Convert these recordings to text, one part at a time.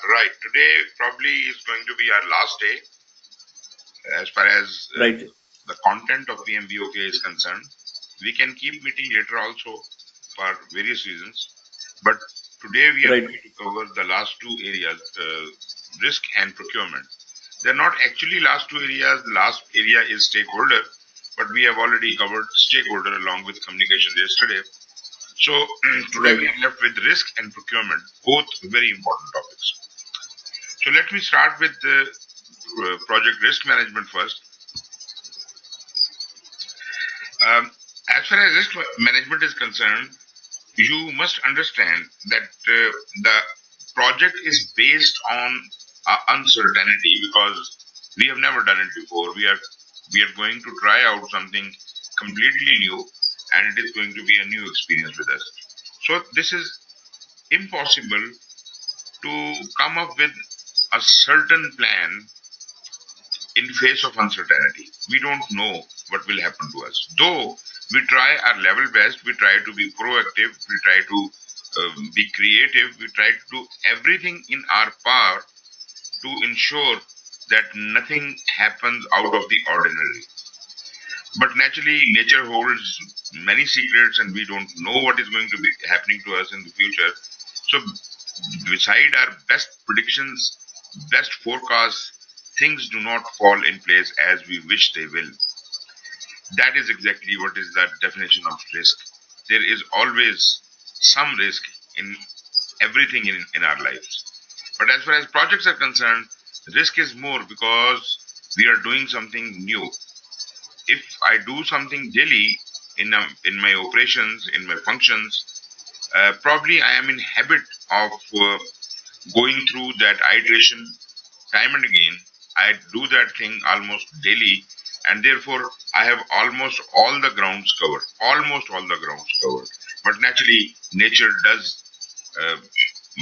Right. Today probably is going to be our last day as far as Right. the content of PMBOK is concerned. We can keep meeting later also for various reasons, but today we are Right. going to cover the last two areas, risk and procurement. They're not actually last two areas. The last area is stakeholder, but we have already covered stakeholder along with communication yesterday. So today Right. we are left with risk and procurement, both very important topics. So let me start with the project risk management first. As far as risk management is concerned, you must understand that the project is based on uncertainty because we have never done it before. We are going to try out something completely new, and it is going to be a new experience with us. So this is impossible to come up with a certain plan in face of uncertainty. We don't know what will happen to us. Though we try our level best, we try to be proactive, we try to be creative, we try to do everything in our power to ensure that nothing happens out of the ordinary. But naturally, nature holds many secrets and we don't know what is going to be happening to us in the future. So beside our best predictions, best forecasts, things do not fall in place as we wish they will. That is exactly what is the definition of risk. There is always some risk in everything in our lives. But as far as projects are concerned, risk is more because we are doing something new. If I do something daily in my operations, in my functions, probably I am in habit of going through that iteration time and again. I do that thing almost daily, and therefore I have almost all the grounds covered. Almost all the grounds covered. But naturally, nature does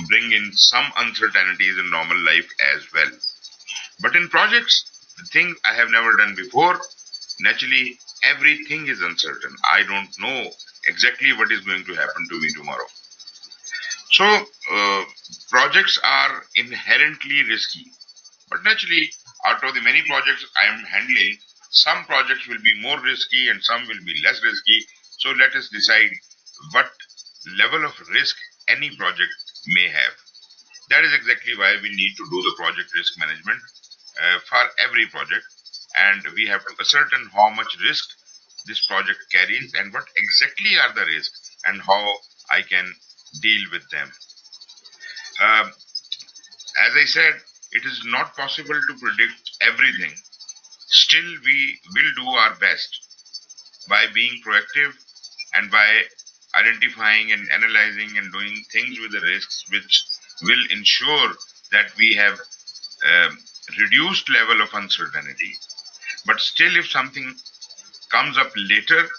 bring in some uncertainties in normal life as well. But in projects, the thing I have never done before, naturally, everything is uncertain. I don't know exactly what is going to happen to me tomorrow. So, projects are inherently risky. But naturally, out of the many projects I am handling, some projects will be more risky and some will be less risky. So let us decide what level of risk any project may have. That is exactly why we need to do the project risk management for every project. And we have to ascertain how much risk this project carries and what exactly are the risks and how I can deal with them. As I said, it is not possible to predict everything. Still, we will do our best by being proactive and by identifying and analyzing and doing things with the risks which will ensure that we have reduced level of uncertainty. But still, if something comes up later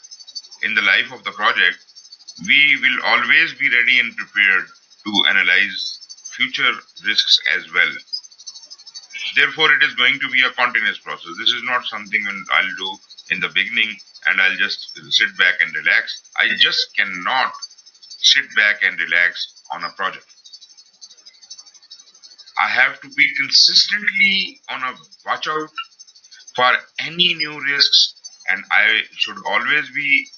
in the life of the project, we will always be ready and prepared to analyze future risks as well. Therefore, it is going to be a continuous process. This is not something I'll do in the beginning and I'll just sit back and relax. I just cannot sit back and relax on a project. I have to be consistently on a watch out for any new risks, and I should always be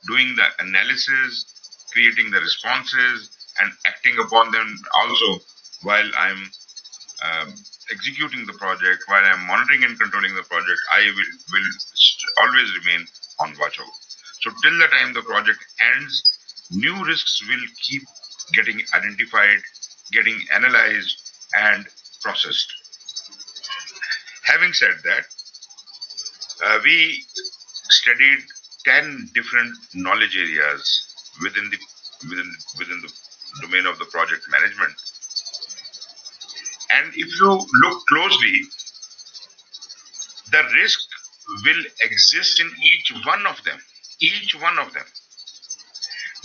doing the analysis, creating the responses, and acting upon them also while I'm executing the project, while I'm monitoring and controlling the project. I will always remain on watch out. So till the time the project ends, new risks will keep getting identified, getting analyzed, and processed. Having said that, we studied 10 different knowledge areas within the domain of the project management. And if you look closely, the risk will exist in each one of them. Each one of them.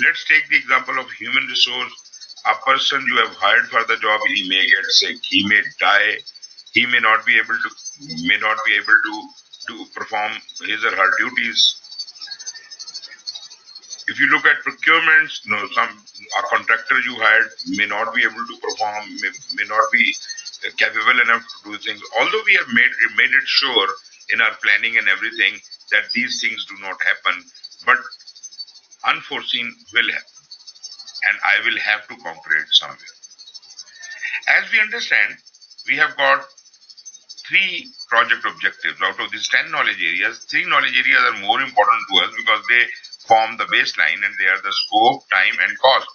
Let's take the example of human resource. A person you have hired for the job, he may get sick, he may die, he may not be able to perform his or her duties. If you look at procurements, some a contractor you hired may not be able to perform, may not be capable enough to do things. Although we have made it sure in our planning and everything that these things do not happen, but unforeseen will happen, and I will have to cooperate somewhere. As we understand, we have got 3 project objectives. Out of these 10 knowledge areas, 3 knowledge areas are more important to us because they form the baseline, and they are the scope, time, and cost.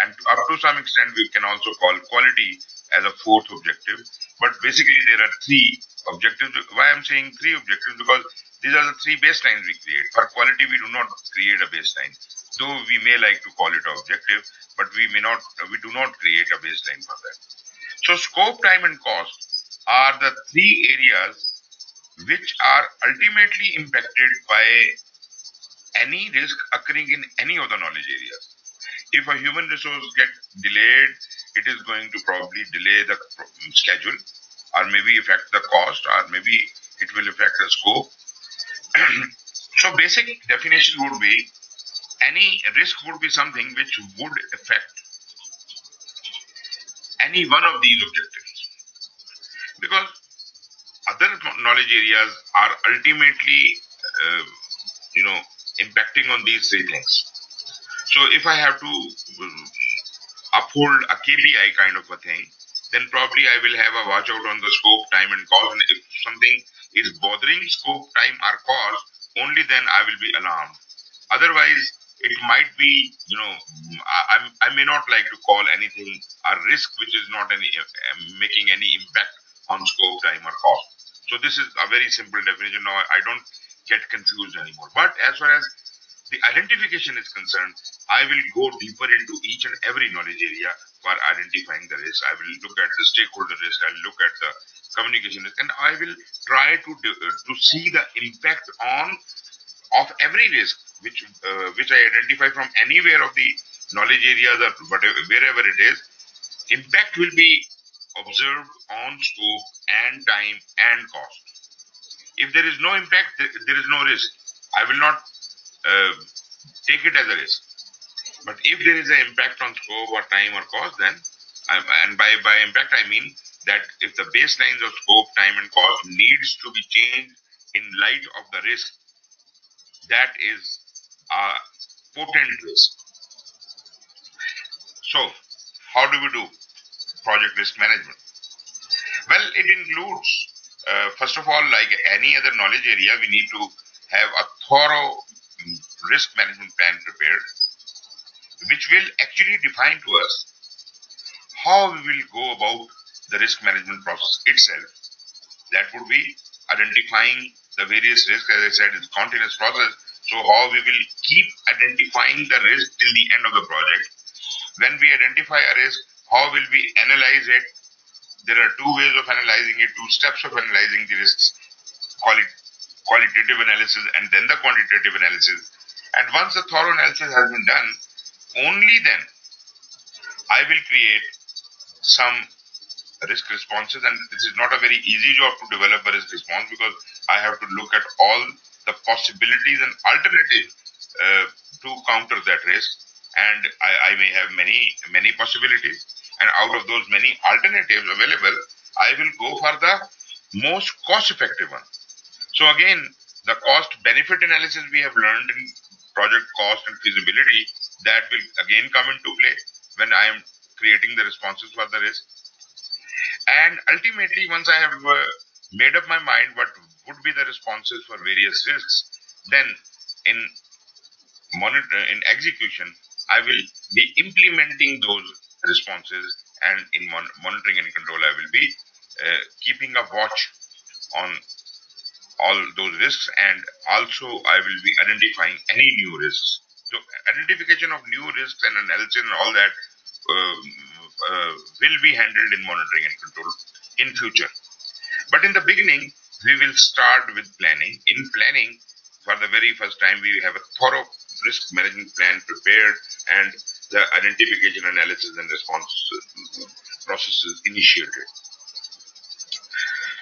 And up to some extent, we can also call quality as a 4th objective. But basically, there are 3 objectives. Why I'm saying 3 objectives? Because these are the 3 baselines we create. For quality, we do not create a baseline. Though we may like to call it an objective, but we do not create a baseline for that. So scope, time, and cost are the 3 areas which are ultimately impacted by any risk occurring in any of the knowledge areas. If a human resource gets delayed, it is going to probably delay the schedule, or maybe affect the cost, or maybe it will affect the scope. So basic definition would be, any risk would be something which would affect any one of these objectives. Because other knowledge areas are ultimately, impacting on these 3 things. So if I have to uphold a KPI kind of a thing, then probably I will have a watch out on the scope, time, and cost. And if something is bothering scope, time, or cost, only then I will be alarmed. Otherwise, it might be, I may not like to call anything a risk which is not making any impact on scope, time, or cost. So this is a very simple definition. Now I don't get confused anymore. But as far as the identification is concerned, I will go deeper into each and every knowledge area for identifying the risk. I will look at the stakeholder risk. I will look at the communication risk, and I will try to see the impact of every risk which I identify from anywhere of the knowledge areas or whatever, wherever it is. Impact will be observed on scope and time and cost. If there is no impact, there is no risk. I will not take it as a risk. But if there is an impact on scope or time or cost, then, and by impact I mean that if the baselines of scope, time, and cost needs to be changed in light of the risk, that is a potent risk. So, how do we do project risk management? Well, it includes, first of all, like any other knowledge area, we need to have a thorough risk management plan prepared, which will actually define to us how we will go about the risk management process itself. That would be identifying the various risks. As I said, it's a continuous process. So how we will keep identifying the risk till the end of the project. When we identify a risk, how will we analyze it? There are 2 ways of analyzing it, 2 steps of analyzing the risks: qualitative analysis and then the quantitative analysis. And once the thorough analysis has been done, only then I will create some risk responses. And this is not a very easy job to develop a risk response, because I have to look at all the possibilities and alternatives to counter that risk. And I may have many possibilities. And out of those many alternatives available, I will go for the most cost-effective one. So again, the cost-benefit analysis we have learned in project cost and feasibility, that will again come into play when I am creating the responses for the risk. And ultimately, once I have made up my mind what would be the responses for various risks, then in execution, I will be implementing those responses, and in monitoring and control, I will be keeping a watch on all those risks, and also I will be identifying any new risks. So identification of new risks and analysis and all that will be handled in monitoring and control in future. But in the beginning, we will start with planning. In planning, for the very first time, we have a thorough risk management plan prepared, and the identification, analysis, and response processes initiated.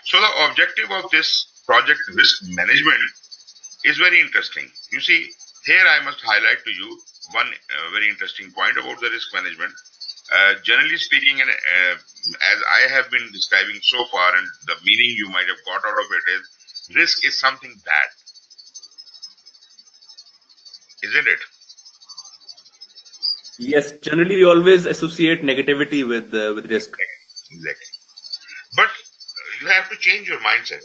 So the objective of this project risk management is very interesting. You see, Here I must highlight to you one very interesting point about the risk management. Generally speaking, and as I have been describing so far, and the meaning you might have got out of it is, risk is something bad, isn't it? Yes, generally we always associate negativity with risk. Exactly. But you have to change your mindset.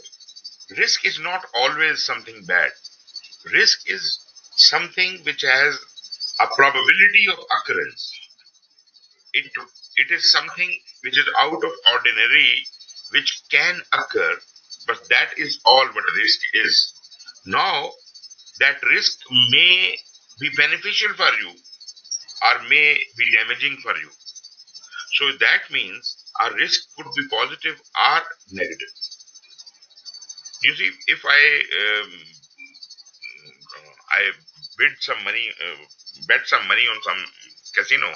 Risk is not always something bad. Risk is something which has a probability of occurrence. It is something which is out of ordinary, which can occur, but that is all what risk is. Now, that risk may be beneficial for you or may be damaging for you. So that means a risk could be positive or negative. You see, if I bet some money on some casino,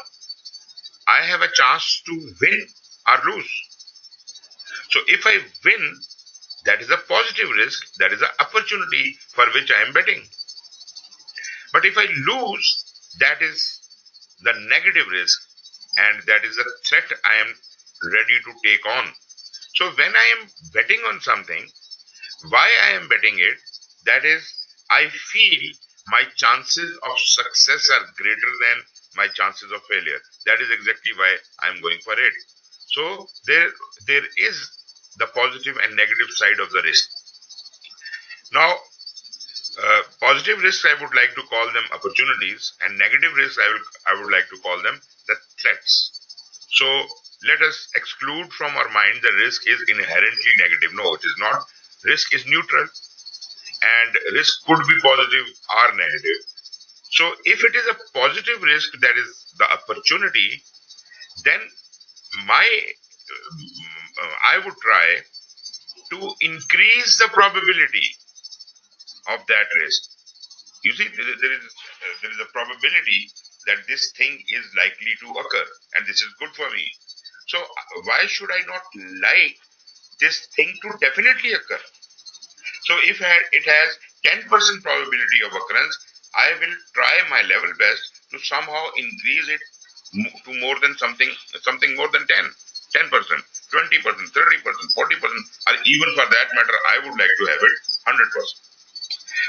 I have a chance to win or lose. So if I win, that is a positive risk, that is an opportunity for which I am betting. But if I lose, that is the negative risk, and that is a threat I am ready to take on. So when I am betting on something, why I am betting it, that is, I feel my chances of success are greater than my chances of failure. That is exactly why I am going for it. So there is the positive and negative side of the risk. Now, positive risks I would like to call them opportunities, and negative risks I would like to call them the threats. So let us exclude from our mind the risk is inherently negative. No, it is not. Risk is neutral, and risk could be positive or negative. So if it is a positive risk, that is the opportunity, then I would try to increase the probability of that risk. You see, there is a probability that this thing is likely to occur, and this is good for me. So why should I not like this thing to definitely occur? So if it has 10% probability of occurrence, I will try my level best to somehow increase it to more than something more than 10%, 20%, 30%, 40%, or even for that matter, I would like to have it 100%.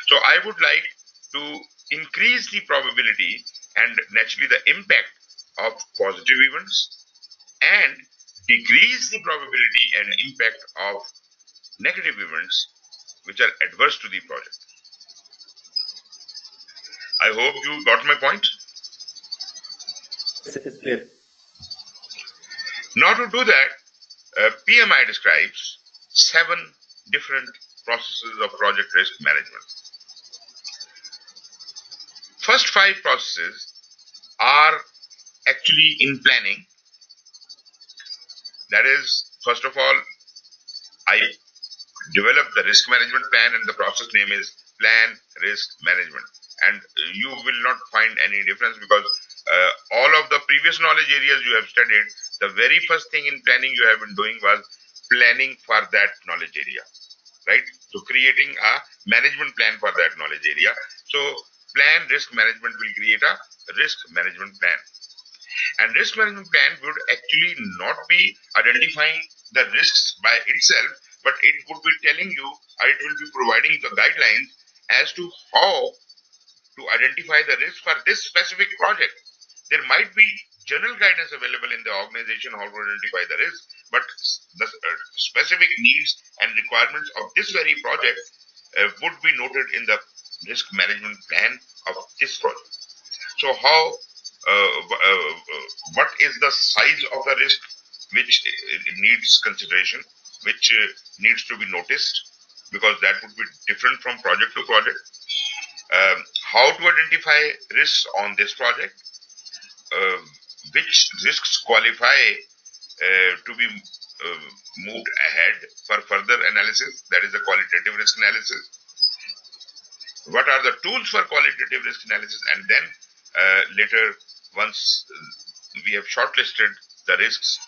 So I would like to increase the probability and naturally the impact of positive events, and decrease the probability and impact of negative events which are adverse to the project. I hope you got my point. Yes, it is clear. Now to do that, PMI describes 7 different processes of project risk management. First 5 processes are actually in planning. That is, first of all, I develop the risk management plan, and the process name is plan risk management. And you will not find any difference, because all of the previous knowledge areas you have studied, the very first thing in planning you have been doing was planning for that knowledge area, right? So creating a management plan for that knowledge area. So plan risk management will create a risk management plan. And risk management plan would actually not be identifying the risks by itself, but it would be telling you, or it will be providing the guidelines as to how to identify the risk for this specific project. There might be general guidance available in the organization how to identify the risk, but the specific needs and requirements of this very project would be noted in the risk management plan of this project. So what is the size of the risk which needs consideration, which needs to be noticed, because that would be different from project to project. How to identify risks on this project, which risks qualify to be moved ahead for further analysis, that is the qualitative risk analysis. What are the tools for qualitative risk analysis, and then later, once we have shortlisted the risks,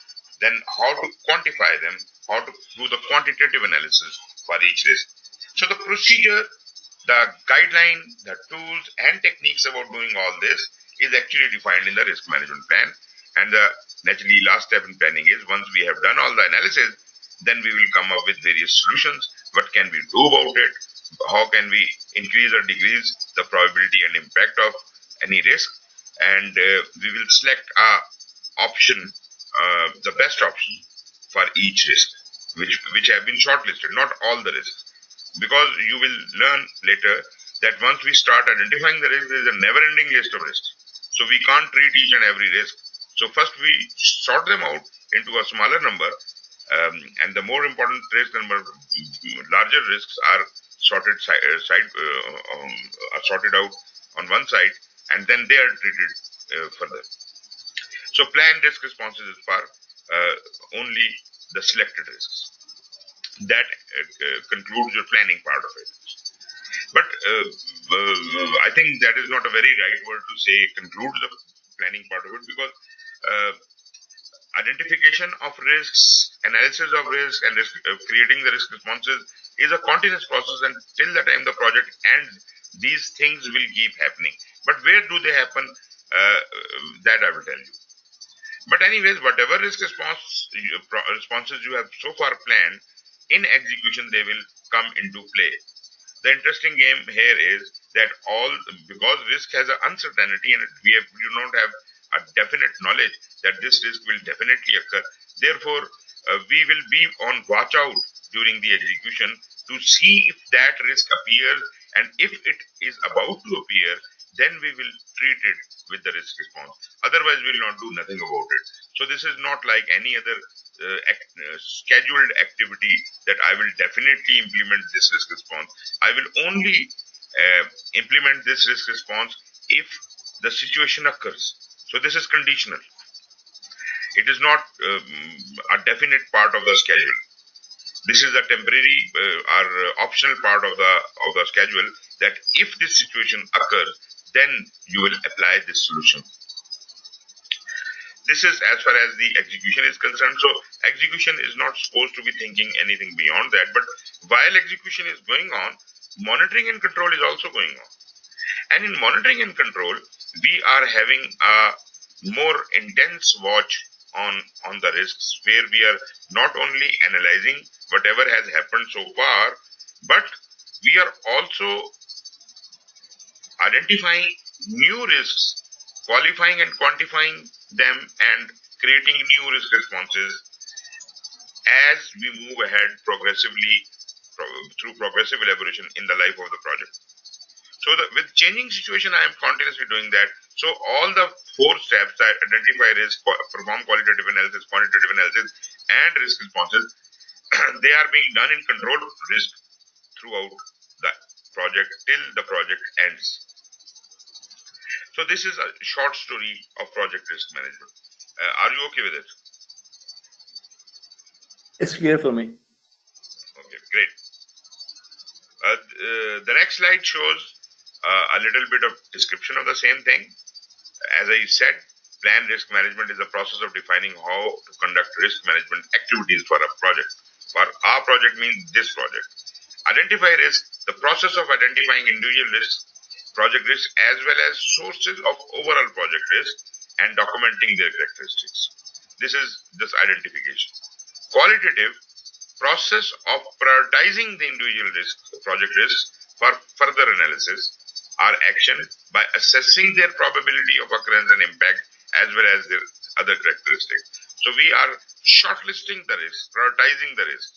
then how to quantify them, how to do the quantitative analysis for each risk. So the procedure, The guideline, the tools and techniques about doing all this is actually defined in the risk management plan. And the naturally last step in planning is, once we have done all the analysis, then we will come up with various solutions. What can we do about it? How can we increase or decrease the probability and impact of any risk? And we will select a option, the best option for each risk, which have been shortlisted, not all the risks. Because you will learn later that once we start identifying the risk, there is a never-ending list of risks. So we can't treat each and every risk. So first we sort them out into a smaller number, and the more important risk number, larger risks are sorted are sorted out on one side, and then they are treated further. So planned risk responses is for only the selected risks. That concludes your planning part of it. But I think that is not a very right word to say conclude the planning part of it, because identification of risks, analysis of risk, and creating the risk responses is a continuous process, and till the time the project ends, these things will keep happening. But where do they happen? That I will tell you. But anyways, whatever risk responses you have so far planned, in execution they will come into play. The interesting game here is that because risk has an uncertainty and we do not have a definite knowledge that this risk will definitely occur. Therefore, we will be on watch out during the execution to see if that risk appears, and if it is about to appear, then we will treat it with the risk response. Otherwise, we will not do nothing about it. So this is not like any other scheduled activity that I will definitely implement this risk response. I will only implement this risk response if the situation occurs. So this is conditional. It is not a definite part of the schedule. This is a temporary or optional part of the schedule, that if this situation occurs, then you will apply this solution. This is as far as the execution is concerned. So execution is not supposed to be thinking anything beyond that. But while execution is going on, monitoring and control is also going on. And in monitoring and control, we are having a more intense watch on the risks, where we are not only analyzing whatever has happened so far, but we are also identifying new risks, qualifying and quantifying them, and creating new risk responses as we move ahead progressively through progressive elaboration in the life of the project. So with changing situation, I am continuously doing that. So all the 4 steps, that identify risk, perform qualitative analysis, quantitative analysis, and risk responses, they are being done in controlled risk throughout the project till the project ends. So this is a short story of project risk management. Are you okay with it? It's clear for me. Okay, great. The next slide shows a little bit of description of the same thing. As I said, planned risk management is the process of defining how to conduct risk management activities for a project. For our project means this project. Identify risk, the process of identifying individual risks, project risk, as well as sources of overall project risk, and documenting their characteristics. This is this identification. Qualitative, process of prioritizing the individual project risks for further analysis or action by assessing their probability of occurrence and impact, as well as their other characteristics. So we are shortlisting the risk, prioritizing the risk.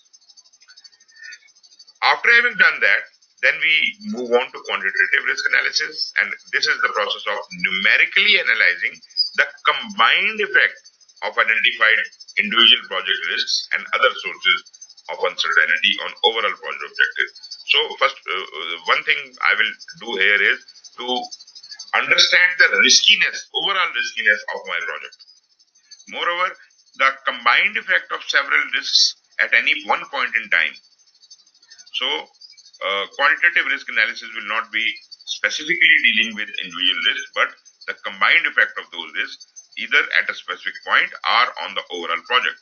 After having done that, then we move on to quantitative risk analysis, and this is the process of numerically analyzing the combined effect of identified individual project risks and other sources of uncertainty on overall project objectives. So first, one thing I will do here is to understand the riskiness, overall riskiness of my project. Moreover, the combined effect of several risks at any one point in time. So quantitative risk analysis will not be specifically dealing with individual risks, but the combined effect of those risks, either at a specific point or on the overall project.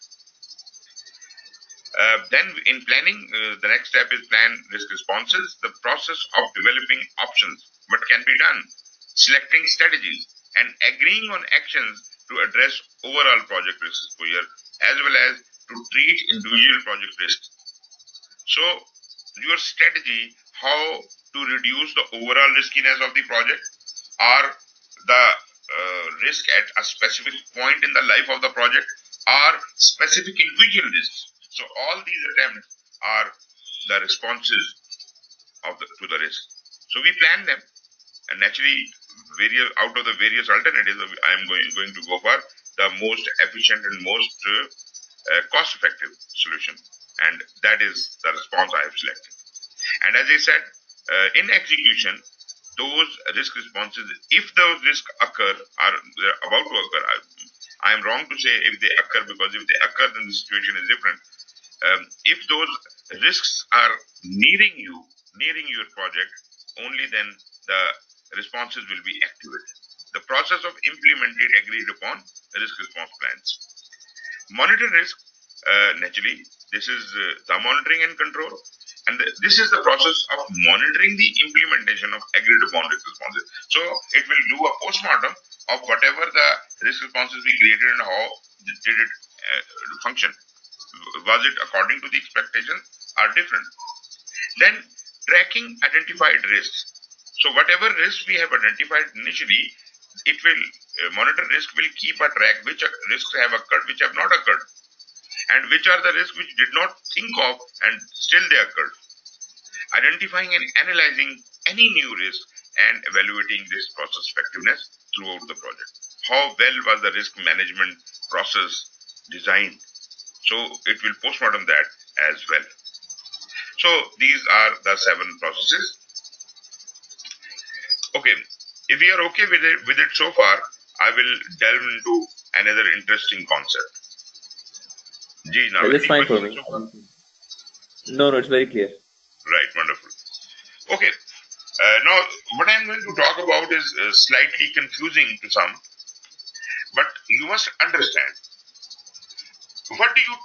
Then in planning, the next step is plan risk responses, the process of developing options, what can be done, selecting strategies, and agreeing on actions to address overall project risk exposure as well as to treat individual project risks. So your strategy, how to reduce the overall riskiness of the project or the risk at a specific point in the life of the project or specific individual risks. So all these attempts are the responses of to the risk. So we plan them, and naturally, out of the various alternatives, I am going to go for the most efficient and most cost-effective solution, and that is the response I have selected. And as I said, in execution, those risk responses, if those risks occur or they're about to occur, I am wrong to say if they occur, because if they occur, then the situation is different. If those risks are nearing your project, only then the responses will be activated. The process of implementing agreed upon risk response plans. Monitor risk, naturally, this is the monitoring and control. And this is the process of monitoring the implementation of agreed upon risk responses. So it will do a postmortem of whatever the risk responses we created and how did it function. Was it according to the expectations or different? Then tracking identified risks. So whatever risks we have identified initially, it will monitor risk will keep a track which risks have occurred, which have not occurred, and which are the risks which did not think of and still they occurred. Identifying and analyzing any new risk and evaluating this process effectiveness throughout the project. How well was the risk management process designed? So it will postmortem that as well. So these are the 7 processes. Okay, if we are okay with it so far, I will delve into another interesting concept. Now, That's fine for me. No, it's very clear. Right, wonderful. Okay, now what I'm going to talk about is slightly confusing to some, but you must understand. What do you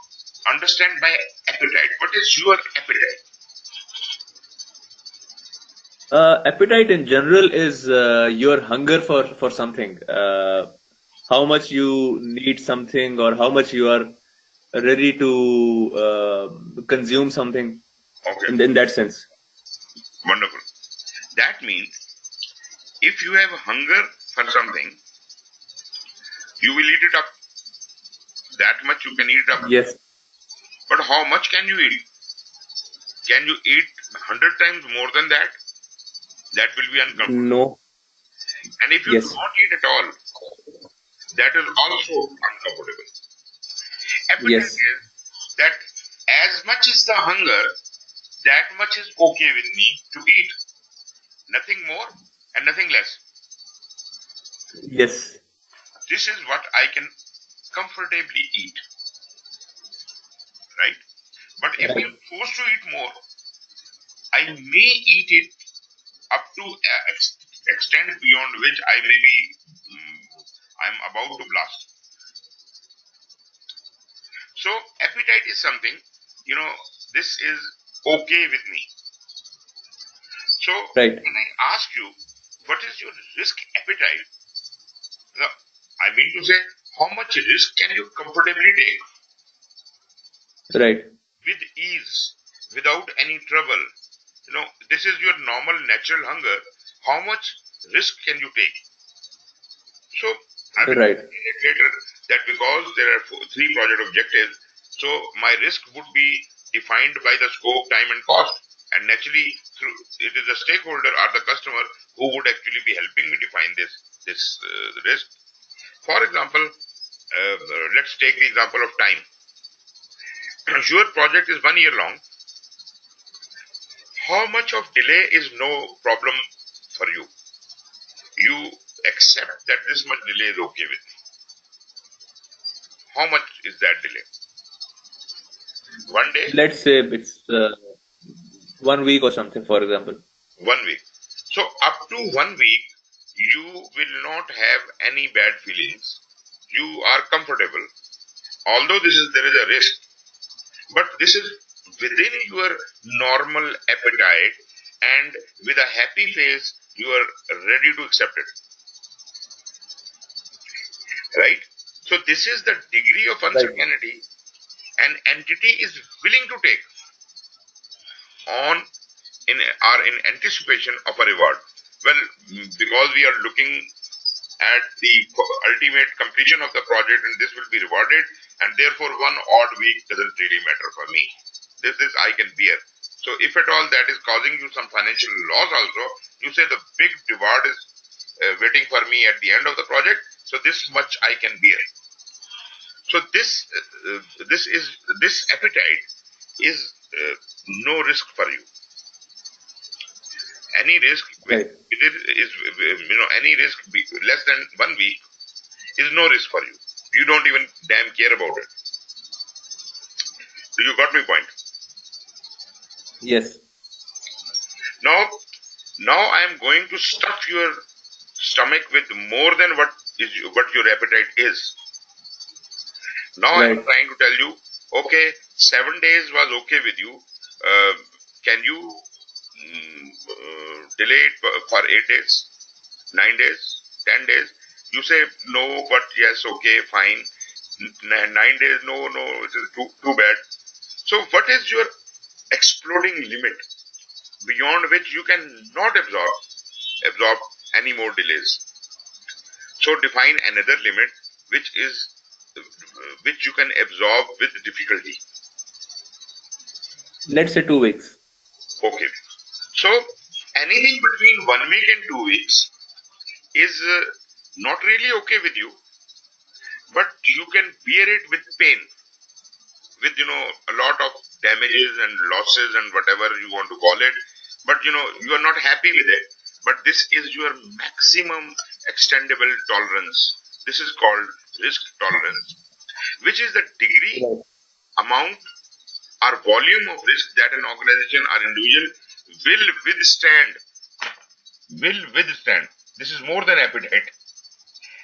understand by appetite? What is your appetite? Appetite in general is your hunger for something. How much you need something, or how much you are ready to consume something. Okay. In that sense. Wonderful. That means if you have hunger for something, you will eat it up. That much you can eat it up. Yes. But how much can you eat? Can you eat 100 times more than that? That will be uncomfortable. No. And if you do not eat at all, that is also uncomfortable. Appetite is that as much as the hunger, that much is okay with me to eat. Nothing more and nothing less. Yes. This is what I can comfortably eat. Right? But if I am forced to eat more, I may eat it up to extent beyond which I may be I'm about to blast. So appetite is something, this is okay with me. So when I ask you, what is your risk appetite? I mean to say, how much risk can you comfortably take? Right. With ease, without any trouble. This is your normal natural hunger. How much risk can you take? So I will say later that because there are 3 project objectives, so my risk would be defined by the scope, time, and cost. And naturally, it is the stakeholder or the customer who would actually be helping me define this risk. For example, let's take the example of time. Your project is 1 year long. How much of delay is no problem for you? You accept that this much delay is okay with you. How much is that delay? 1 day? Let's say it's 1 week or something, for example. 1 week. So up to 1 week, you will not have any bad feelings. You are comfortable. Although there is a risk, but this is within your normal appetite, and with a happy face, you are ready to accept it, right? So this is the degree of Right. uncertainty an entity is willing to take on in anticipation of a reward. Well, because we are looking at the ultimate completion of the project, and this will be rewarded, and therefore one odd week doesn't really matter for me. This I can bear. So if at all that is causing you some financial loss also, you say the big reward is waiting for me at the end of the project, so this much I can bear. So this appetite is no risk for you. Any risk, Right. it is any risk less than 1 week is no risk for you. You don't even damn care about it. So you got my point. Yes. Now I am going to stuff your stomach with more than what your appetite is. Now I am Right. trying to tell you, okay, 7 days was okay with you. Can you delay it for 8 days, 9 days, 10 days? You say no, but yes, okay, fine. 9 days, no, it is too bad. So what is your exploding limit beyond which you cannot absorb any more delays? So define another limit which you can absorb with difficulty. Let's say 2 weeks. Okay. So anything between 1 week and 2 weeks is not really okay with you, but you can bear it with pain, with a lot of damages and losses and whatever you want to call it. But you are not happy with it. But this is your maximum extendable tolerance. This is called risk tolerance, which is the degree, Right. amount, or volume of risk that an organization or individual will withstand. Will withstand. This is more than appetite.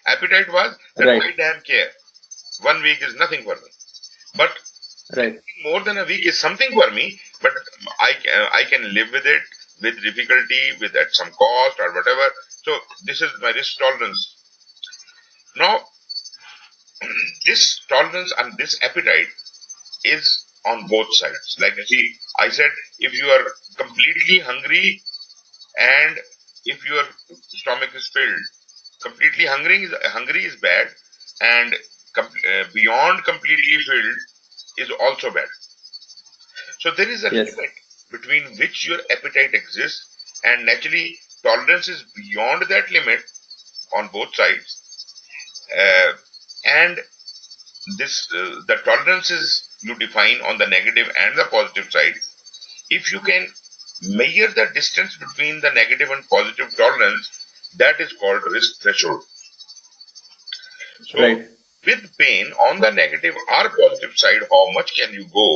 Appetite was that Right. I damn care. 1 week is nothing for me. But Right. more than a week is something for me, but I can live with it with difficulty, with at some cost or whatever. So this is my risk tolerance. Now, this tolerance and this appetite is on both sides. Like you see, I said, if you are completely hungry and if your stomach is filled, completely hungry is bad, and beyond completely filled is also bad. So there is a Yes. limit between which your appetite exists, and naturally tolerance is beyond that limit on both sides. And this the tolerances you define on the negative and the positive side. If you can measure the distance between the negative and positive tolerance, that is called risk threshold. So Right. with pain on the negative or positive side, how much can you go?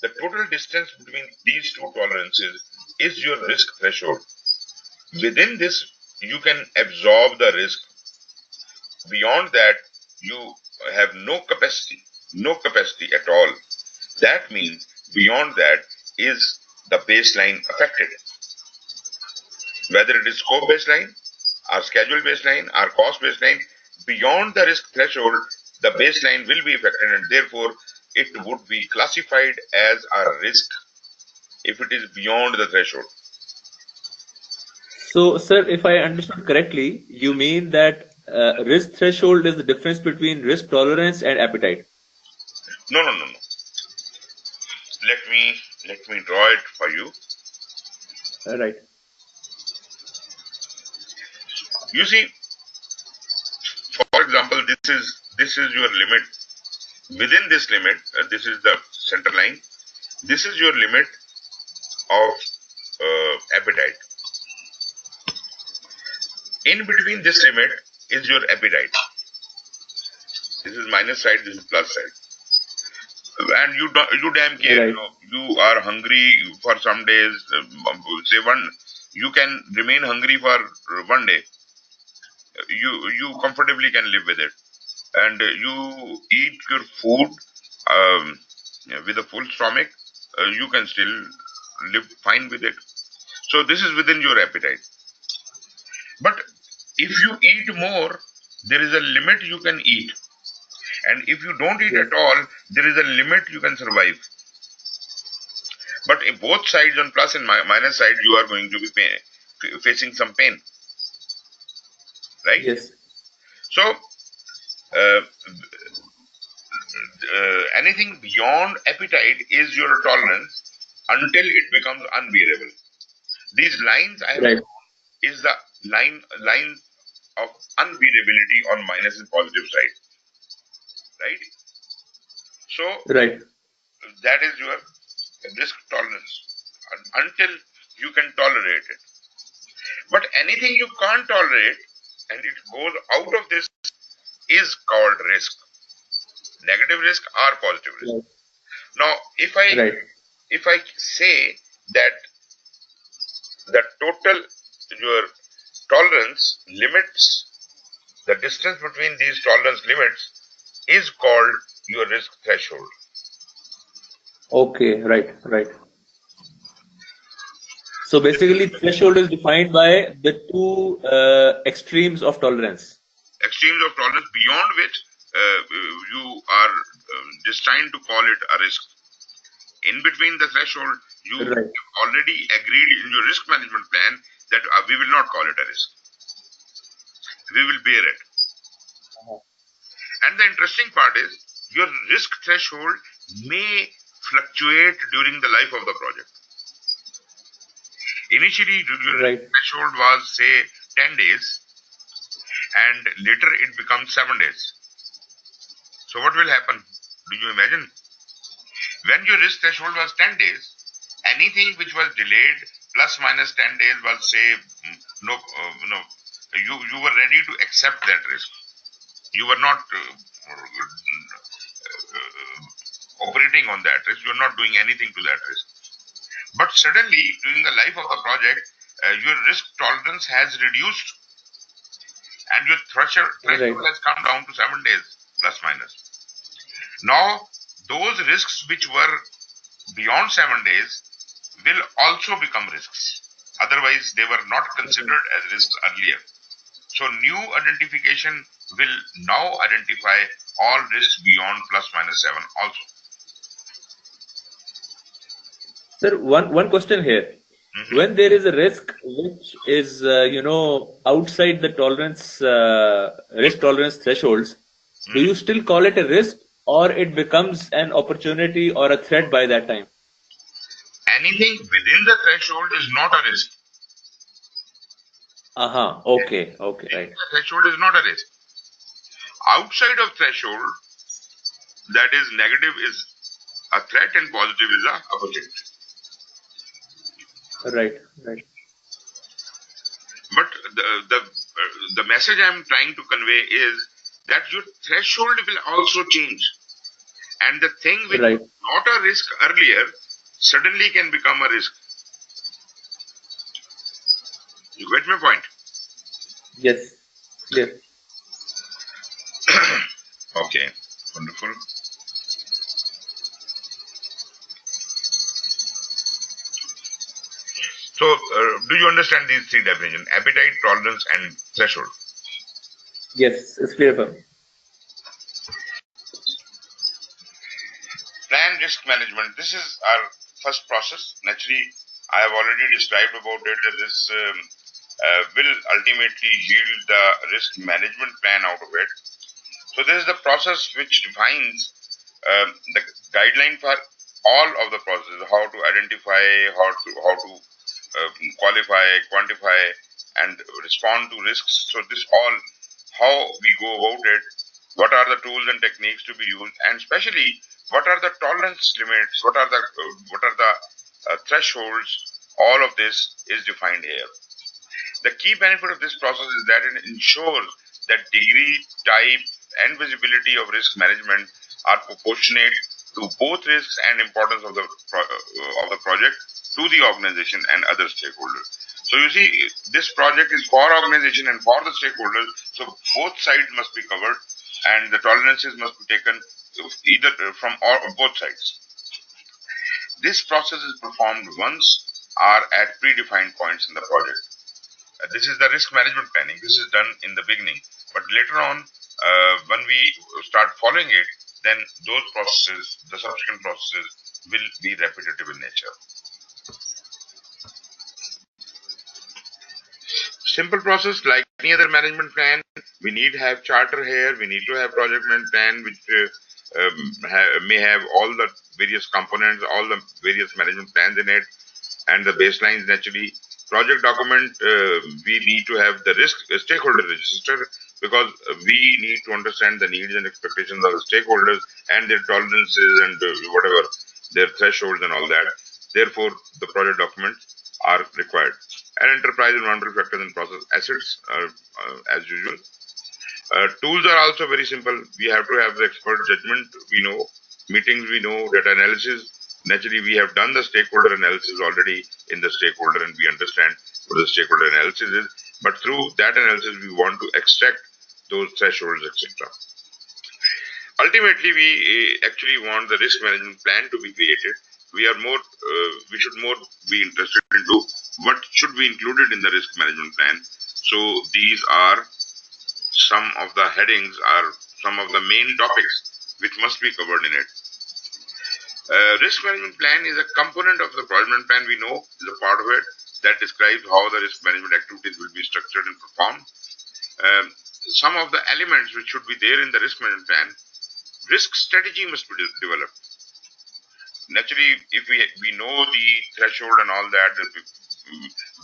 The total distance between these two tolerances is your risk threshold. Within this, you can absorb the risk. Beyond that, you have no capacity at all. That means beyond that is the baseline affected. Whether it is scope baseline, or schedule baseline, or cost baseline, beyond the risk threshold, the baseline will be affected, and therefore it would be classified as a risk if it is beyond the threshold. So, sir, if I understood correctly, you mean that risk threshold is the difference between risk tolerance and appetite. No. Let me draw it for you. Right. You see, for example, this is your limit. Within this limit, this is the center line. This is your limit of appetite. In between this limit is your appetite. This is minus side, this is plus side. And you damn care. Right. You are hungry for some days. You can remain hungry for 1 day. You comfortably can live with it, and you eat your food with a full stomach, you can still live fine with it. So this is within your appetite. But if you eat more, there is a limit you can eat. And if you don't eat Yes. at all, there is a limit you can survive. But in both sides, on plus and minus side, you are going to be facing some pain, right? Yes. So anything beyond appetite is your tolerance until it becomes unbearable. These lines I have Right. drawn is the line of unbearability on minus and positive side, right? So Right. that is your risk tolerance until you can tolerate it. But anything you can't tolerate and it goes out of this is called risk. Negative risk or positive risk. Right. Now, if I say that the total your tolerance limits, the distance between these tolerance limits is called your risk threshold. Okay. Right. Right. So basically, threshold is defined by the two extremes of tolerance. Extremes of tolerance beyond which you are destined to call it a risk. In between the threshold, you Right. already agreed in your risk management plan that we will not call it a risk. We will bear it. And the interesting part is your risk threshold may fluctuate during the life of the project. Initially, your Right. threshold was say 10 days and later it becomes 7 days. So what will happen? Do you imagine? When your risk threshold was 10 days, anything which was delayed plus minus 10 days was say no, you were ready to accept that risk. You were not operating on that risk. You are not doing anything to that risk. But suddenly, during the life of the project, your risk tolerance has reduced and your threshold has come down to 7 days plus minus. Now, those risks which were beyond 7 days will also become risks. Otherwise, they were not considered as risks earlier. So, new identification will now identify all risks beyond plus minus 7 also. Sir, one question here. When there is a risk which is outside the tolerance risk tolerance thresholds, do you still call it a risk, or it becomes an opportunity or a threat by that time? Anything within the threshold is not a risk. Okay. Okay. Right. The threshold is not a risk. Outside of threshold, that is negative is a threat and positive is a opportunity. Right. Right. But the message I am trying to convey is that your threshold will also change, and the thing which was not a risk earlier suddenly can become a risk. You get my point? Yes. Yes. Okay, wonderful. So, do you understand these three definitions? Appetite, tolerance, and threshold. Yes, it's clear for me. Plan risk management. This is our first process. Naturally, I have already described about it that this will ultimately yield the risk management plan out of it. So this is the process which defines the guideline for all of the processes: how to identify, how to qualify, quantify, and respond to risks. So this all how we go about it. What are the tools and techniques to be used, and especially what are the tolerance limits? What are the thresholds? All of this is defined here. The key benefit of this process is that it ensures that degree, type, and visibility of risk management are proportionate to both risks and importance of the project to the organization and other stakeholders. So you see, this project is for organization and for the stakeholders. So both sides must be covered, and the tolerances must be taken either from both sides. This process is performed once or at predefined points in the project. This is the risk management planning. This is done in the beginning, but later on, when we start following it, then those processes, the subsequent processes, will be repetitive in nature. Simple process like any other management plan. We need to have charter here. We need to have project management plan, which may have all the various components, all the various management plans in it, and the baselines naturally. Project document, we need to have the risk stakeholder register, because we need to understand the needs and expectations of the stakeholders and their tolerances and whatever their thresholds and all that. Therefore, the project documents are required. And enterprise environmental factors and process assets, as usual. Tools are also very simple. We have to have the expert judgment. We know meetings, we know data analysis. Naturally, we have done the stakeholder analysis already in the stakeholder, and we understand what the stakeholder analysis is. But through that analysis, we want to extract those thresholds, etc. Ultimately, we actually want the risk management plan to be created. We should more be interested into what should be included in the risk management plan. So these are some of the headings, are some of the main topics which must be covered in it. Risk management plan is a component of the project management plan. We know is a part of it that describes how the risk management activities will be structured and performed. Some of the elements which should be there in the risk management plan: risk strategy must be developed. Naturally, if we know the threshold and all that,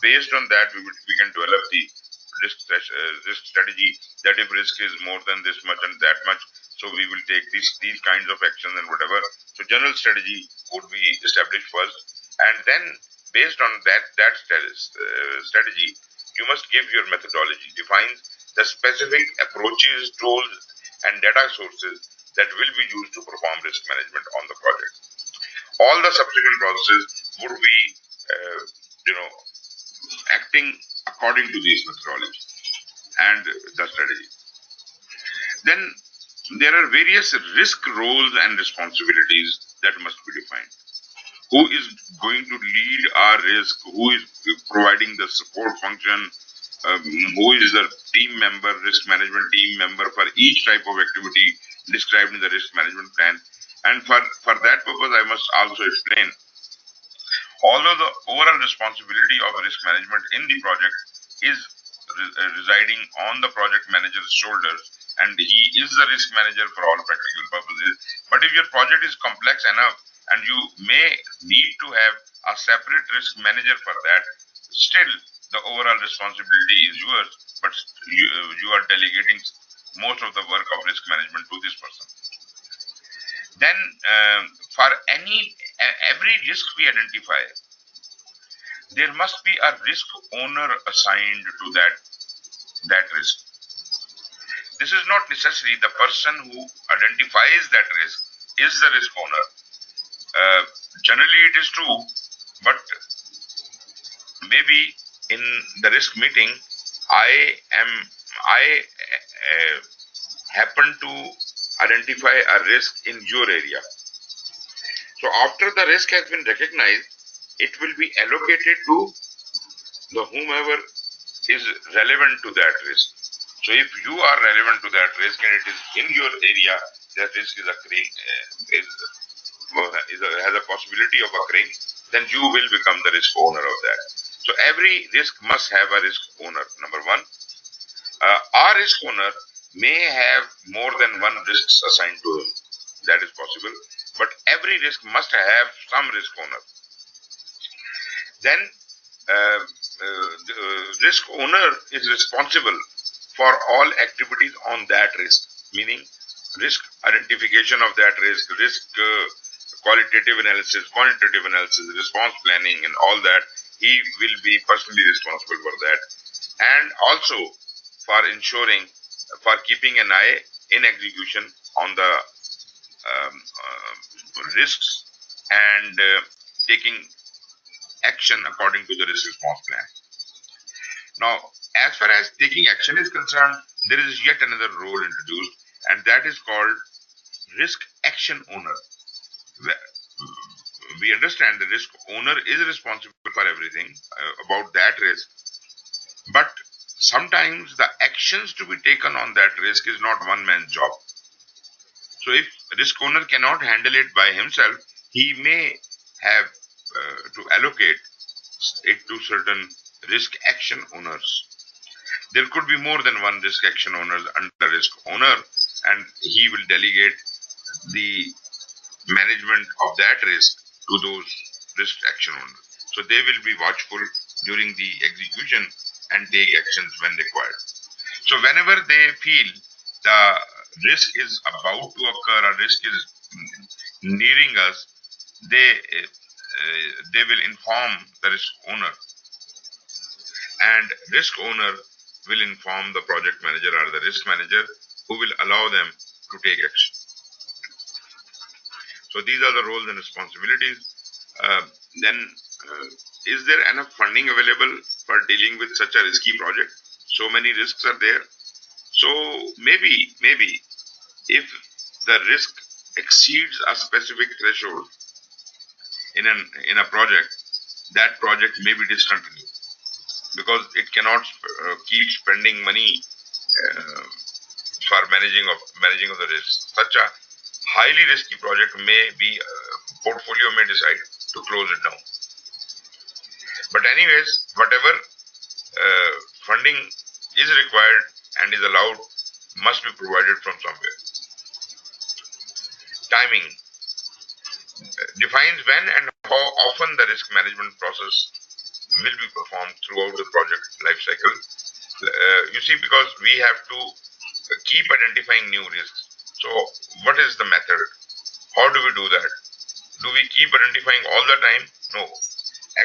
based on that we can develop the risk strategy, that if risk is more than this much and that much, so we will take these kinds of actions and whatever. So general strategy would be established first, and then based on that strategy, you must give your methodology, defines the specific approaches, tools, and data sources that will be used to perform risk management on the project. All the subsequent processes would be, acting according to these methodology and the strategy. Then there are various risk roles and responsibilities that must be defined. Who is going to lead our risk? Who is providing the support function? Who is the team member, risk management team member for each type of activity described in the risk management plan? And for that purpose, I must also explain, although the overall responsibility of risk management in the project is residing on the project manager's shoulders, and he is the risk manager for all practical purposes. But if your project is complex enough and you may need to have a separate risk manager for that, still the overall responsibility is yours, but you are delegating most of the work of risk management to this person. Then for every risk we identify, there must be a risk owner assigned to that risk. This is not necessary the person who identifies that risk is the risk owner. Generally it is true, but maybe in the risk meeting I happen to identify a risk in your area. So after the risk has been recognized, it will be allocated to the whomever is relevant to that risk. So if you are relevant to that risk and it is in your area, that risk is has a possibility of occurring, then you will become the risk owner of that. So every risk must have a risk owner, number one. Our risk owner may have more than one risks assigned to him. That is possible. But every risk must have some risk owner. Then the risk owner is responsible for all activities on that risk, meaning risk identification of that risk, qualitative analysis, quantitative analysis, response planning, and all that. He will be personally responsible for that, and also for ensuring, for keeping an eye in execution on the risks and taking action according to the risk response plan. Now, as far as taking action is concerned, there is yet another role introduced, and that is called risk action owner. we understand the risk owner is responsible for everything about that risk, but sometimes the actions to be taken on that risk is not one man's job. So if risk owner cannot handle it by himself, he may have to allocate it to certain risk action owners. There could be more than one risk action owners under risk owner, and he will delegate the management of that risk to those risk action owners. So they will be watchful during the execution and take actions when required. So whenever they feel the risk is about to occur or risk is nearing us, they will inform the risk owner, and risk owner will inform the project manager or the risk manager, who will allow them to take action. So these are the roles and responsibilities. Then, is there enough funding available for dealing with such a risky project? So many risks are there. So maybe if the risk exceeds a specific threshold in a project, that project may be discontinued because it cannot keep spending money for managing of the risk. Such a highly risky project may be portfolio may decide to close it down. But anyways, whatever funding is required and is allowed must be provided from somewhere. Timing defines when and how often the risk management process will be performed throughout the project life cycle. You see, because we have to keep identifying new risks. So what is the method? How do we do that? Do we keep identifying all the time? No.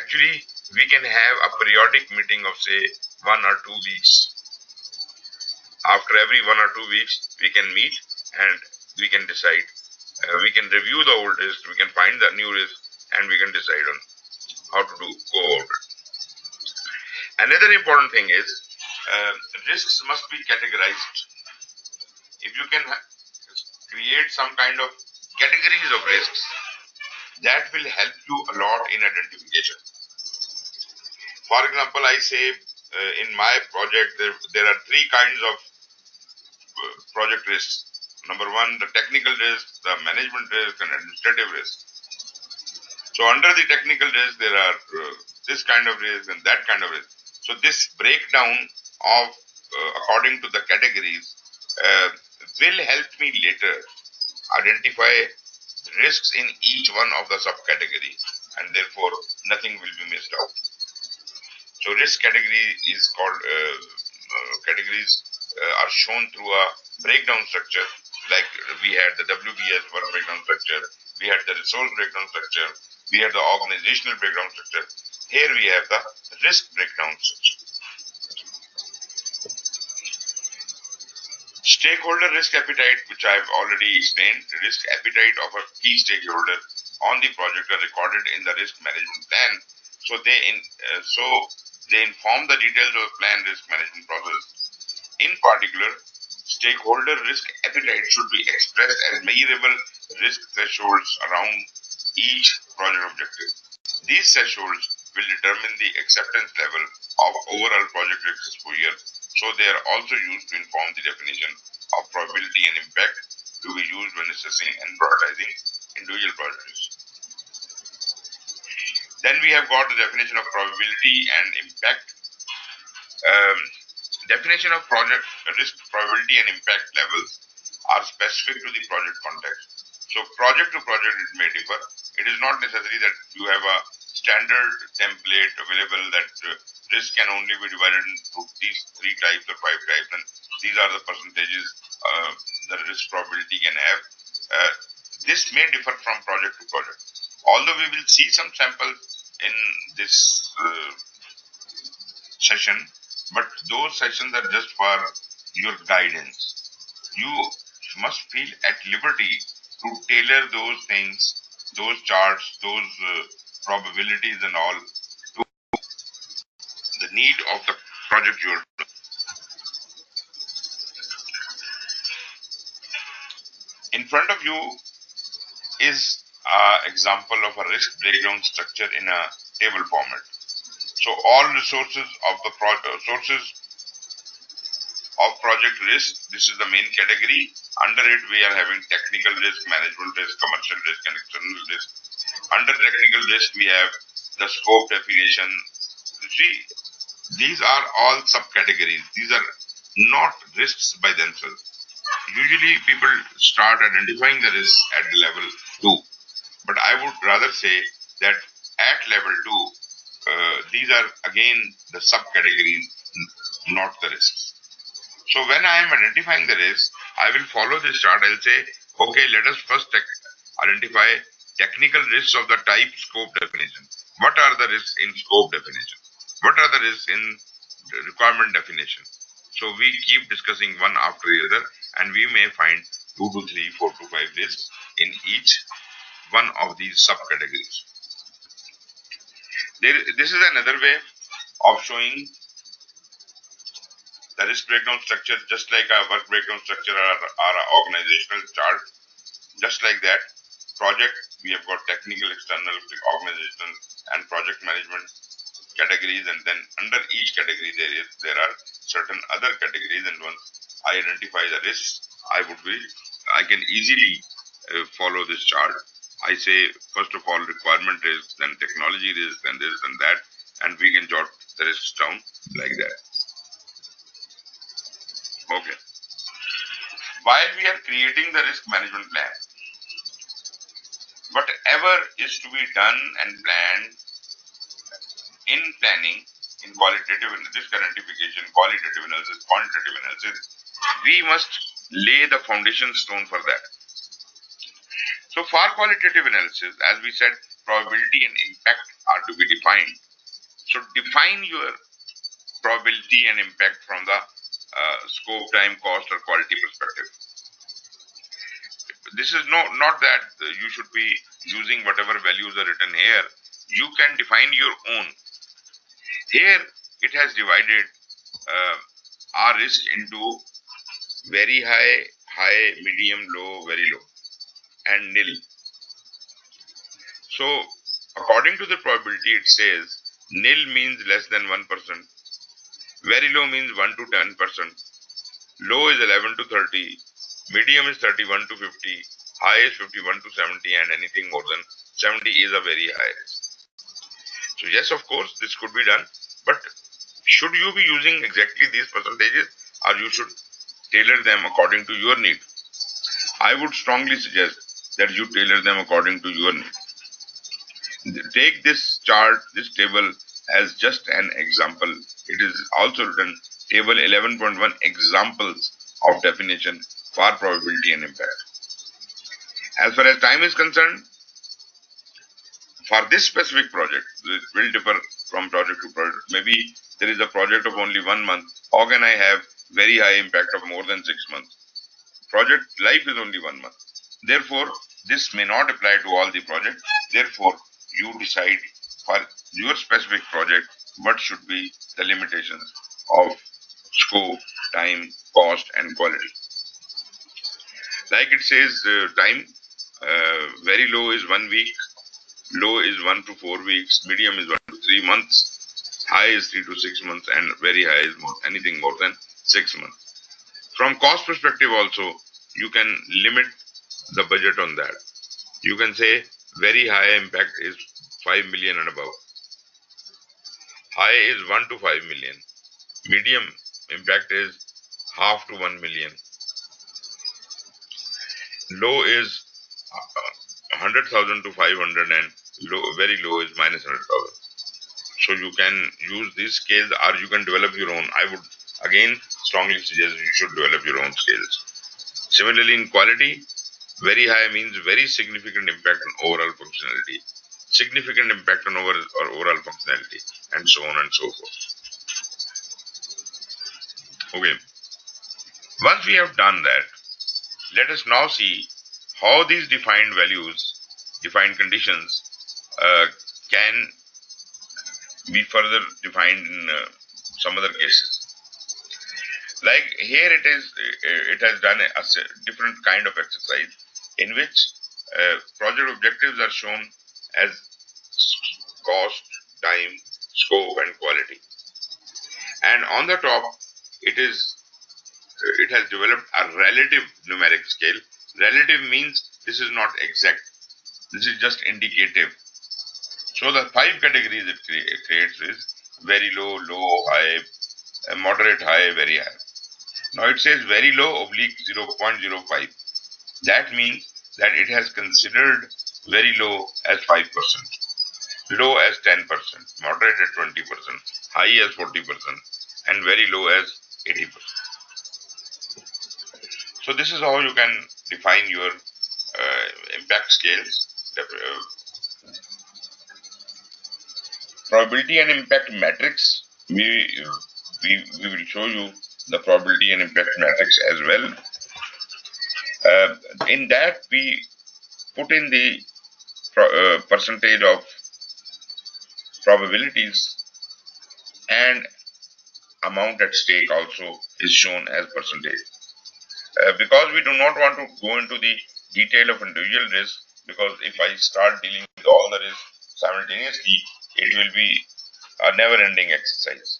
Actually, we can have a periodic meeting of say 1 or 2 weeks. After every 1 or 2 weeks, we can meet and we can decide. We can review the old risk, we can find the new risk, and we can decide on how to go about it. Another important thing is risks must be categorized. If you can create some kind of categories of risks, that will help you a lot in identification. For example, I say in my project there are 3 kinds of project risks. Number 1, the technical risk, the management risk, and administrative risk. So under the technical risk, there are this kind of risk and that kind of risk. So this breakdown of according to the categories will help me later identify risks in each one of the subcategory, and therefore nothing will be missed out. So risk category is called categories are shown through a breakdown structure. Like we had the WBS work breakdown structure, we had the resource breakdown structure, we had the organizational breakdown structure. Here we have the risk breakdown structure. Stakeholder risk appetite, which I have already explained. The risk appetite of a key stakeholder on the project are recorded in the risk management plan. So they inform the details of the plan risk management process. In particular, stakeholder risk appetite should be expressed as measurable risk thresholds around each project objective. These thresholds will determine the acceptance level of overall project risk exposure. So they are also used to inform the definition of probability and impact to be used when assessing and prioritizing individual projects. Then we have got the definition of probability and impact. Definition of project risk probability and impact levels are specific to the project context. So project to project it may differ. It is not necessary that you have a standard template available that risk can only be divided into these 3 types or 5 types, and these are the percentages the risk probability can have. This may differ from project to project. Although we will see some samples in this session, but those sessions are just for your guidance. You must feel at liberty to tailor those things, those charts, those probabilities and all to the need of the project you're doing. In front of you is example of a risk breakdown structure in a table format. So all resources of the sources of project risk, this is the main category. Under it, we are having technical risk, management risk, commercial risk, and external risk. Under technical risk, we have the scope definition. See, these are all subcategories. These are not risks by themselves. Usually, people start identifying the risks at the level 2. But I would rather say that at level 2, these are again the subcategories, not the risks. So when I am identifying the risk, I will follow this chart. I'll say, okay, let us first identify technical risks of the type scope definition. What are the risks in scope definition? What are the risks in the requirement definition? So we keep discussing one after the other, and we may find 2 to 3, 4 to 5 risks in each one of these subcategories. This is another way of showing the risk breakdown structure, just like a work breakdown structure or a organizational chart. Just like that, project, we have got technical, external, organizational, and project management categories, and then under each category there are certain other categories, and once I identify the risks, I can easily follow this chart. I say, first of all, requirement risk, then technology risk, then this and that, and we can jot the risks down like that. Okay. While we are creating the risk management plan, whatever is to be done and planned in planning, in qualitative risk identification, qualitative analysis, quantitative analysis, we must lay the foundation stone for that. So for qualitative analysis, as we said, probability and impact are to be defined. So define your probability and impact from the scope, time, cost, or quality perspective. This is not that you should be using whatever values are written here. You can define your own. Here it has divided our risk into very high, high, medium, low, very low, and nil. So according to the probability, it says nil means less than 1%, very low means 1 to 10%, low is 11 to 30, medium is 31 to 50, high is 51 to 70, and anything more than 70 is a very high risk. So yes, of course, this could be done, but should you be using exactly these percentages, or you should tailor them according to your need? I would strongly suggest that you tailor them according to your need. Take this chart, this table as just an example. It is also written table 11.1 examples of definition for probability and impact. As far as time is concerned, for this specific project, it will differ from project to project. Maybe there is a project of only 1 month. How can I have very high impact of more than 6 months? Project life is only 1 month. Therefore, this may not apply to all the projects. Therefore, you decide for your specific project what should be the limitations of scope, time, cost, and quality. Like it says, time, very low is 1 week, low is 1 to 4 weeks, medium is 1 to 3 months, high is 3 to 6 months, and very high is anything more than 6 months. From cost perspective also, you can limit the budget on that. You can say very high impact is 5 million and above. High is 1 to 5 million. Medium impact is half to 1 million. Low is 100,000 to 500, and very low is minus 100,000. So you can use these scales, or you can develop your own. I would again strongly suggest you should develop your own scales. Similarly, in quality, very high means very significant impact on overall functionality, significant impact on overall functionality, and so on and so forth. Okay. Once we have done that, let us now see how these defined values, defined conditions can be further defined in some other cases. Like here it has done a different kind of exercise in which Project objectives are shown as cost, time, scope, and quality. And on the top, it has developed a relative numeric scale. Relative means this is not exact. This is just indicative. So the 5 categories it creates is very low, low, high, moderate, high, very high. Now it says very low oblique 0.05. That means that it has considered very low as 5%, low as 10%, moderate at 20%, high as 40%, and very low as 80%. So this is how you can define your impact scales. Probability and impact matrix. We will show you the probability and impact matrix as well. In that we put in the percentage of probabilities, and amount at stake also is shown as percentage. Because we do not want to go into the detail of individual risk, because if I start dealing with all the risks simultaneously, it will be a never-ending exercise.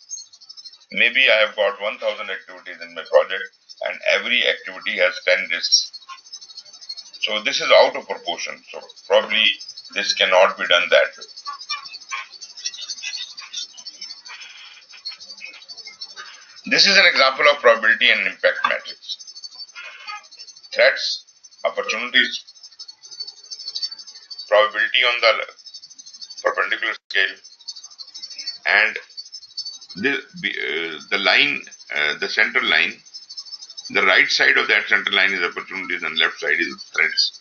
Maybe I have got 1000 activities in my project and every activity has 10 risks. So this is out of proportion. So probably this cannot be done that way. This is an example of probability and impact matrix. Threats, opportunities, probability on the perpendicular scale, and the line, the center line, the right side of that center line is opportunities and left side is threats.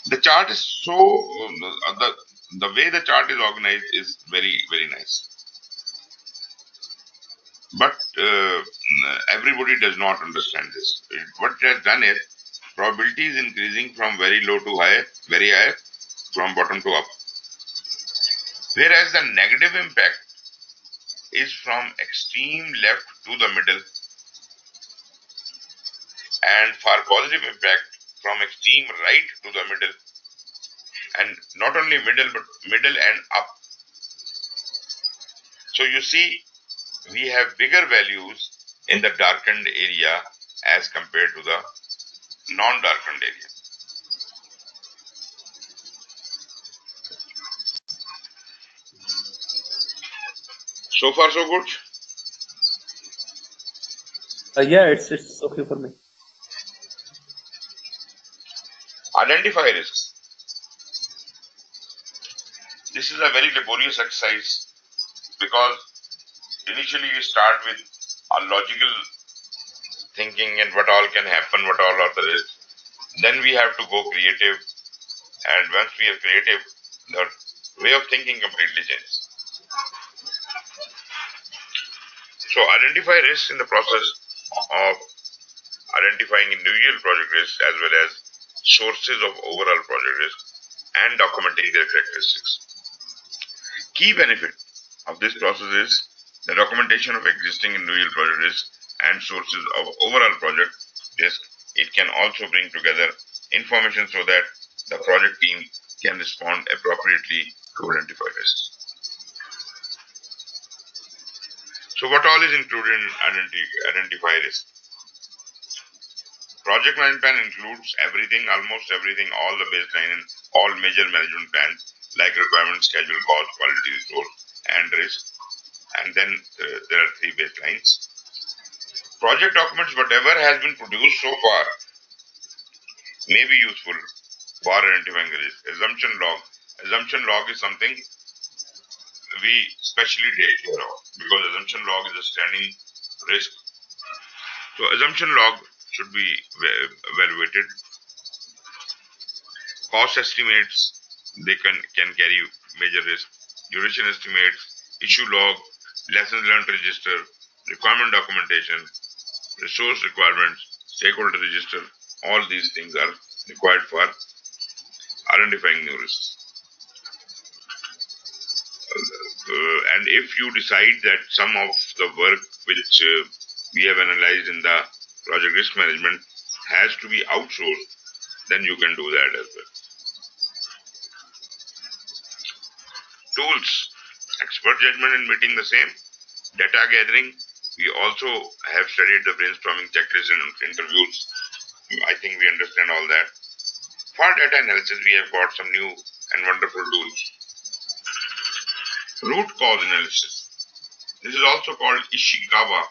The chart is so, the way the chart is organized is very, very nice. But everybody does not understand this. What it has done is, probability is increasing from very low to high, very high, from bottom to up. Whereas the negative impact is from extreme left to the middle, and for positive impact from extreme right to the middle, and not only middle but middle and up. So you see, we have bigger values in the darkened area as compared to the non-darkened area. So far so good? Yeah, it's okay for me. Identify risks. This is a very laborious exercise because initially you start with a logical thinking and what all can happen, what all are the risks. Then we have to go creative, and once we are creative, the way of thinking completely changes. So identify risks in the process of identifying individual project risks as well as sources of overall project risk and documenting their characteristics. Key benefit of this process is the documentation of existing individual project risks and sources of overall project risk. It can also bring together information so that the project team can respond appropriately to identify risks. So what all is included in identify risk? Project management plan includes everything, almost everything, all the baseline and all major management plans like requirement, schedule, cost, quality, resource, and risk. And then there are 3 baselines. Project documents, whatever has been produced so far, may be useful for identifying the risk. Assumption log. Assumption log is something we specially take care of because assumption log is a standing risk. So assumption log should be evaluated. Cost estimates, they can carry major risk. Duration estimates, issue log, lessons learned register, requirement documentation, resource requirements, stakeholder register, all these things are required for identifying new risks. And if you decide that some of the work which we have analyzed in the project risk management has to be outsourced, then you can do that as well. Tools, expert judgment in meeting the same. Data gathering, we also have studied the brainstorming checklists and interviews. I think we understand all that. For data analysis, we have got some new and wonderful tools. Root cause analysis. This is also called Ishikawa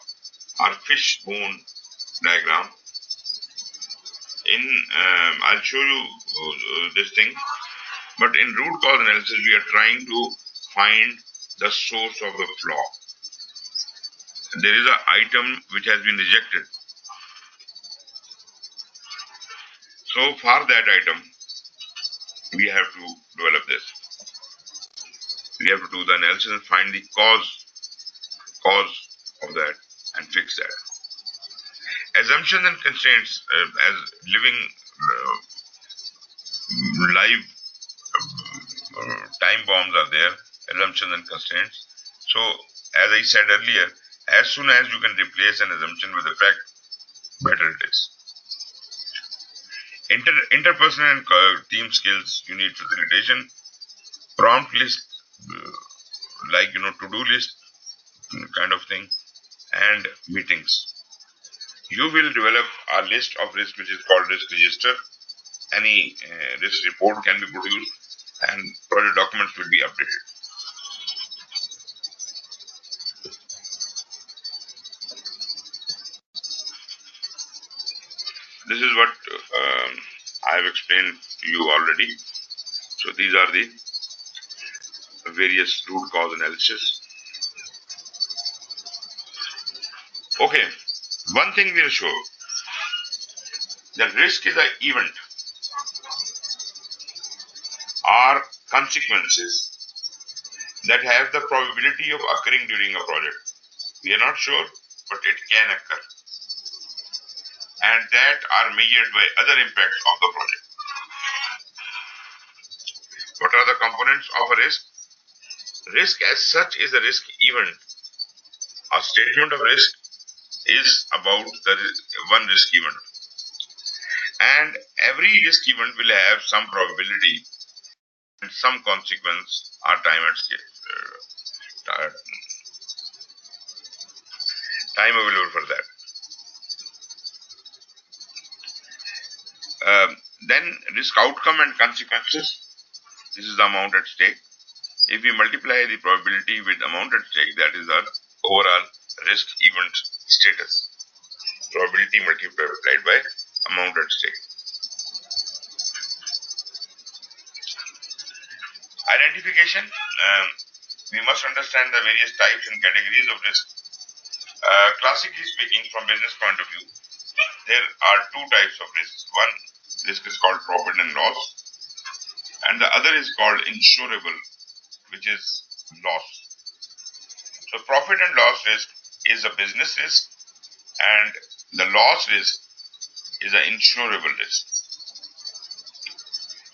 or fishbone diagram. I'll show you this thing. But in root cause analysis, we are trying to find the source of the flaw. There is an item which has been rejected. So for that item, we have to develop this. We have to do the analysis and find the cause of that and fix that. Assumptions and constraints as living live time bombs are there, assumptions and constraints. So as I said earlier, as soon as you can replace an assumption with a fact, better it is. Interpersonal and team skills, you need facilitation, prompt list, like to-do list kind of thing, and meetings. You will develop a list of risk which is called risk register. Any risk report can be produced and project documents will be updated. This is what I have explained to you already. So these are the various root cause analysis. Okay, one thing we are sure, that risk is an event or consequences that have the probability of occurring during a project. We are not sure, but it can occur, and that are measured by other impacts of the project. What are the components of a risk? Risk as such is a risk event. A statement of risk is about the one risk event, and every risk event will have some probability and some consequence or time available for that. Then risk outcome and consequences. This is the amount at stake. If we multiply the probability with amount at stake, that is our overall risk event status. Probability multiplied by amount at stake. Identification. We must understand the various types and categories of risk. Classically speaking, from business point of view, there are two types of risks. One risk is called profit and loss, and the other is called insurable, which is loss. So profit and loss risk is a business risk, and the loss risk is an insurable risk.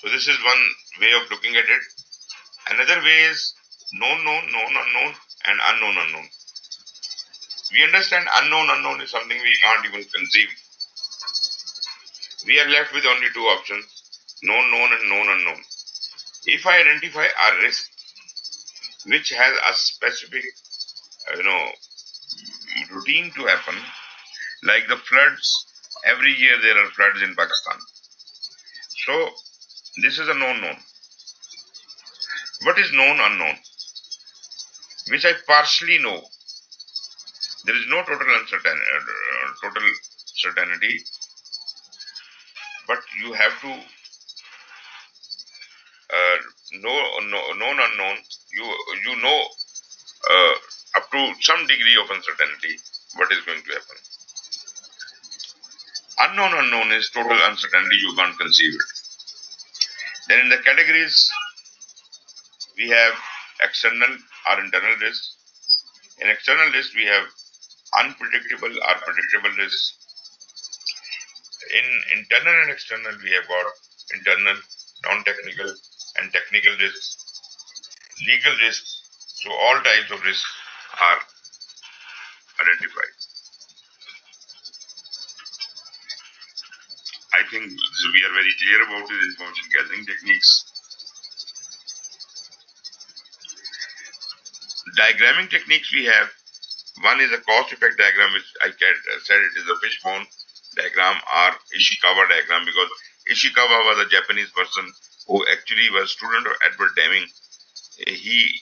So this is one way of looking at it. Another way is known, unknown, and unknown. We understand unknown is something we can't even conceive. We are left with only two options, known, and known, unknown. If I identify a risk which has a specific, routine to happen, like the floods, every year there are floods in Pakistan. So this is a known. What is known, unknown? Which I partially know. There is no total certainty, but you have to known, unknown. You know up to some degree of uncertainty what is going to happen. Unknown is total uncertainty. You can't conceive it. Then in the categories, we have external or internal risk. In external risk, we have unpredictable or predictable risk. In internal and external, we have got internal, non-technical, and technical risks, legal risks. So all types of risks are identified. I I think we are very clear about the information gathering techniques. Diagramming techniques we have. One is a cost effect diagram, which I said it is a fishbone diagram or Ishikawa diagram, because Ishikawa was a Japanese person who actually was a student of Edward Deming. He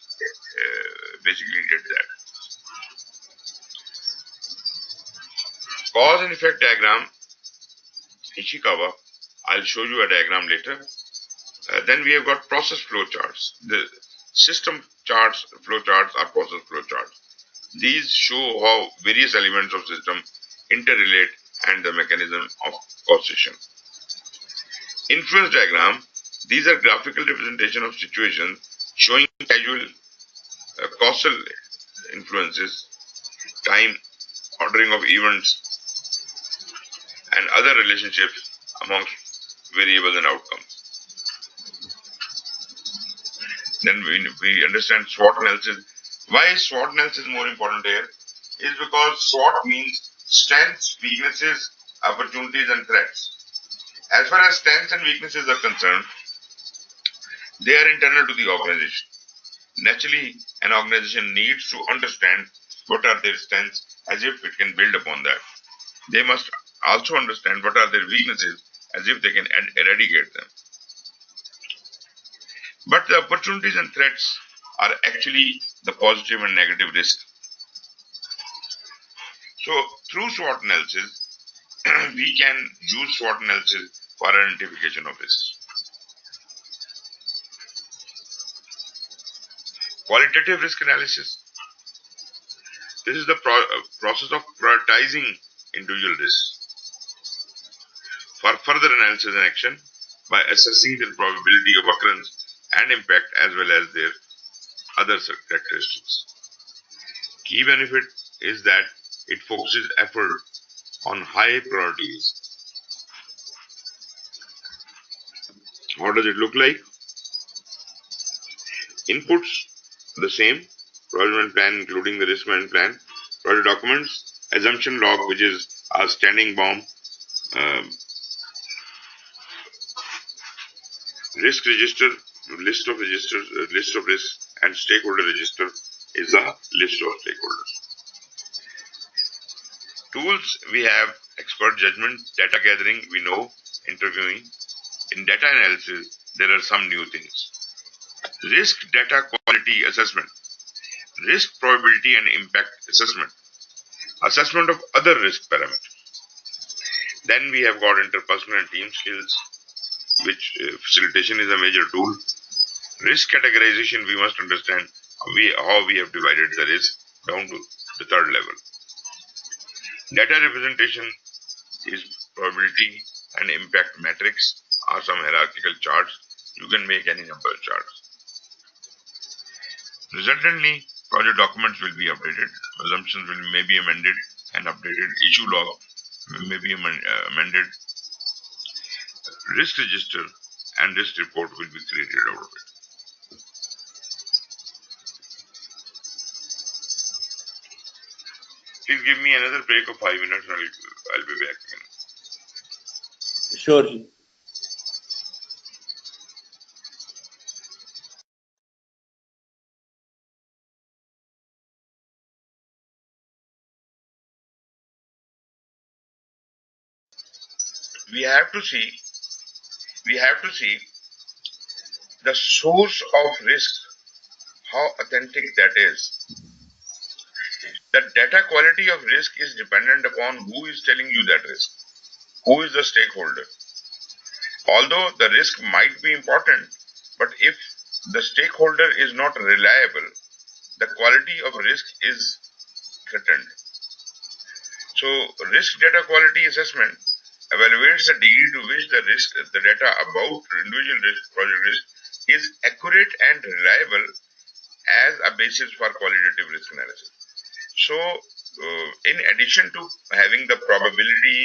basically did that. Cause and effect diagram, Ishikawa. I'll show you a diagram later. Then we have got process flow charts. The system charts, flow charts are process flow charts. These show how various elements of system interrelate and the mechanism of causation. Influence diagram. These are graphical representation of situations showing causal influences, time, ordering of events, and other relationships amongst variables and outcomes. Then we understand SWOT analysis. Why is SWOT analysis more important here? Is because SWOT means strengths, weaknesses, opportunities, and threats. As far as strengths and weaknesses are concerned, they are internal to the organization. Naturally, an organization needs to understand what are their strengths as if it can build upon that. They must also understand what are their weaknesses as if they can eradicate them. But the opportunities and threats are actually the positive and negative risk. So through SWOT analysis, we can use SWOT analysis for identification of risks. Qualitative risk analysis. This is the process of prioritizing individual risks for further analysis and action by assessing their probability of occurrence and impact as well as their other characteristics. Key benefit is that it focuses effort on high priorities. What does it look like? Inputs, the same. Project management plan, including the risk management plan. Project documents, assumption log, which is our standing bomb. Risk register, list of risks, and stakeholder register is a list of stakeholders. Tools, we have expert judgment, data gathering, we know, interviewing. In data analysis, there are some new things. Risk data quality assessment, risk probability and impact assessment, assessment of other risk parameters. Then we have got interpersonal and team skills, which facilitation is a major tool. Risk categorization, we must understand how we have divided the risk down to the third level. Data representation is probability and impact matrix or some hierarchical charts. You can make any number of charts. Resultantly, project documents will be updated, assumptions may be amended and updated, issue log may be amended, risk register and risk report will be created out of it. Please give me another break of 5 minutes and I'll be back again. Sure. We have to see the source of risk, how authentic that is. The data quality of risk is dependent upon who is telling you that risk, who is the stakeholder. Although the risk might be important, but if the stakeholder is not reliable, the quality of risk is threatened. So risk data quality assessment evaluates the degree to which the data about individual risk, project risk, is accurate and reliable as a basis for qualitative risk analysis. So, in addition to having the probability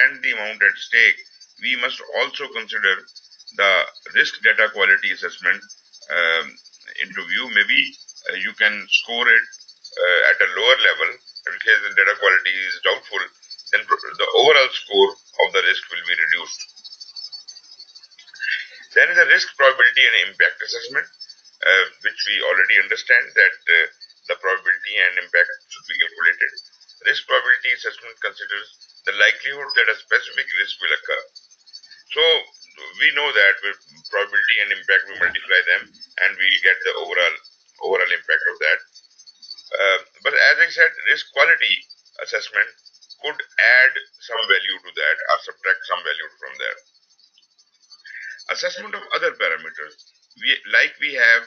and the amount at stake, we must also consider the risk data quality assessment into view. Maybe you can score it at a lower level. In case the data quality is doubtful, then the overall score of the risk will be reduced. Then is a risk probability and impact assessment, which we already understand that the probability and impact should be calculated. Risk probability assessment considers the likelihood that a specific risk will occur. So we know that with probability and impact, we multiply them and we get the overall impact of that. But as I said, risk quality assessment could add some value to that or subtract some value from there. Assessment of other parameters. We have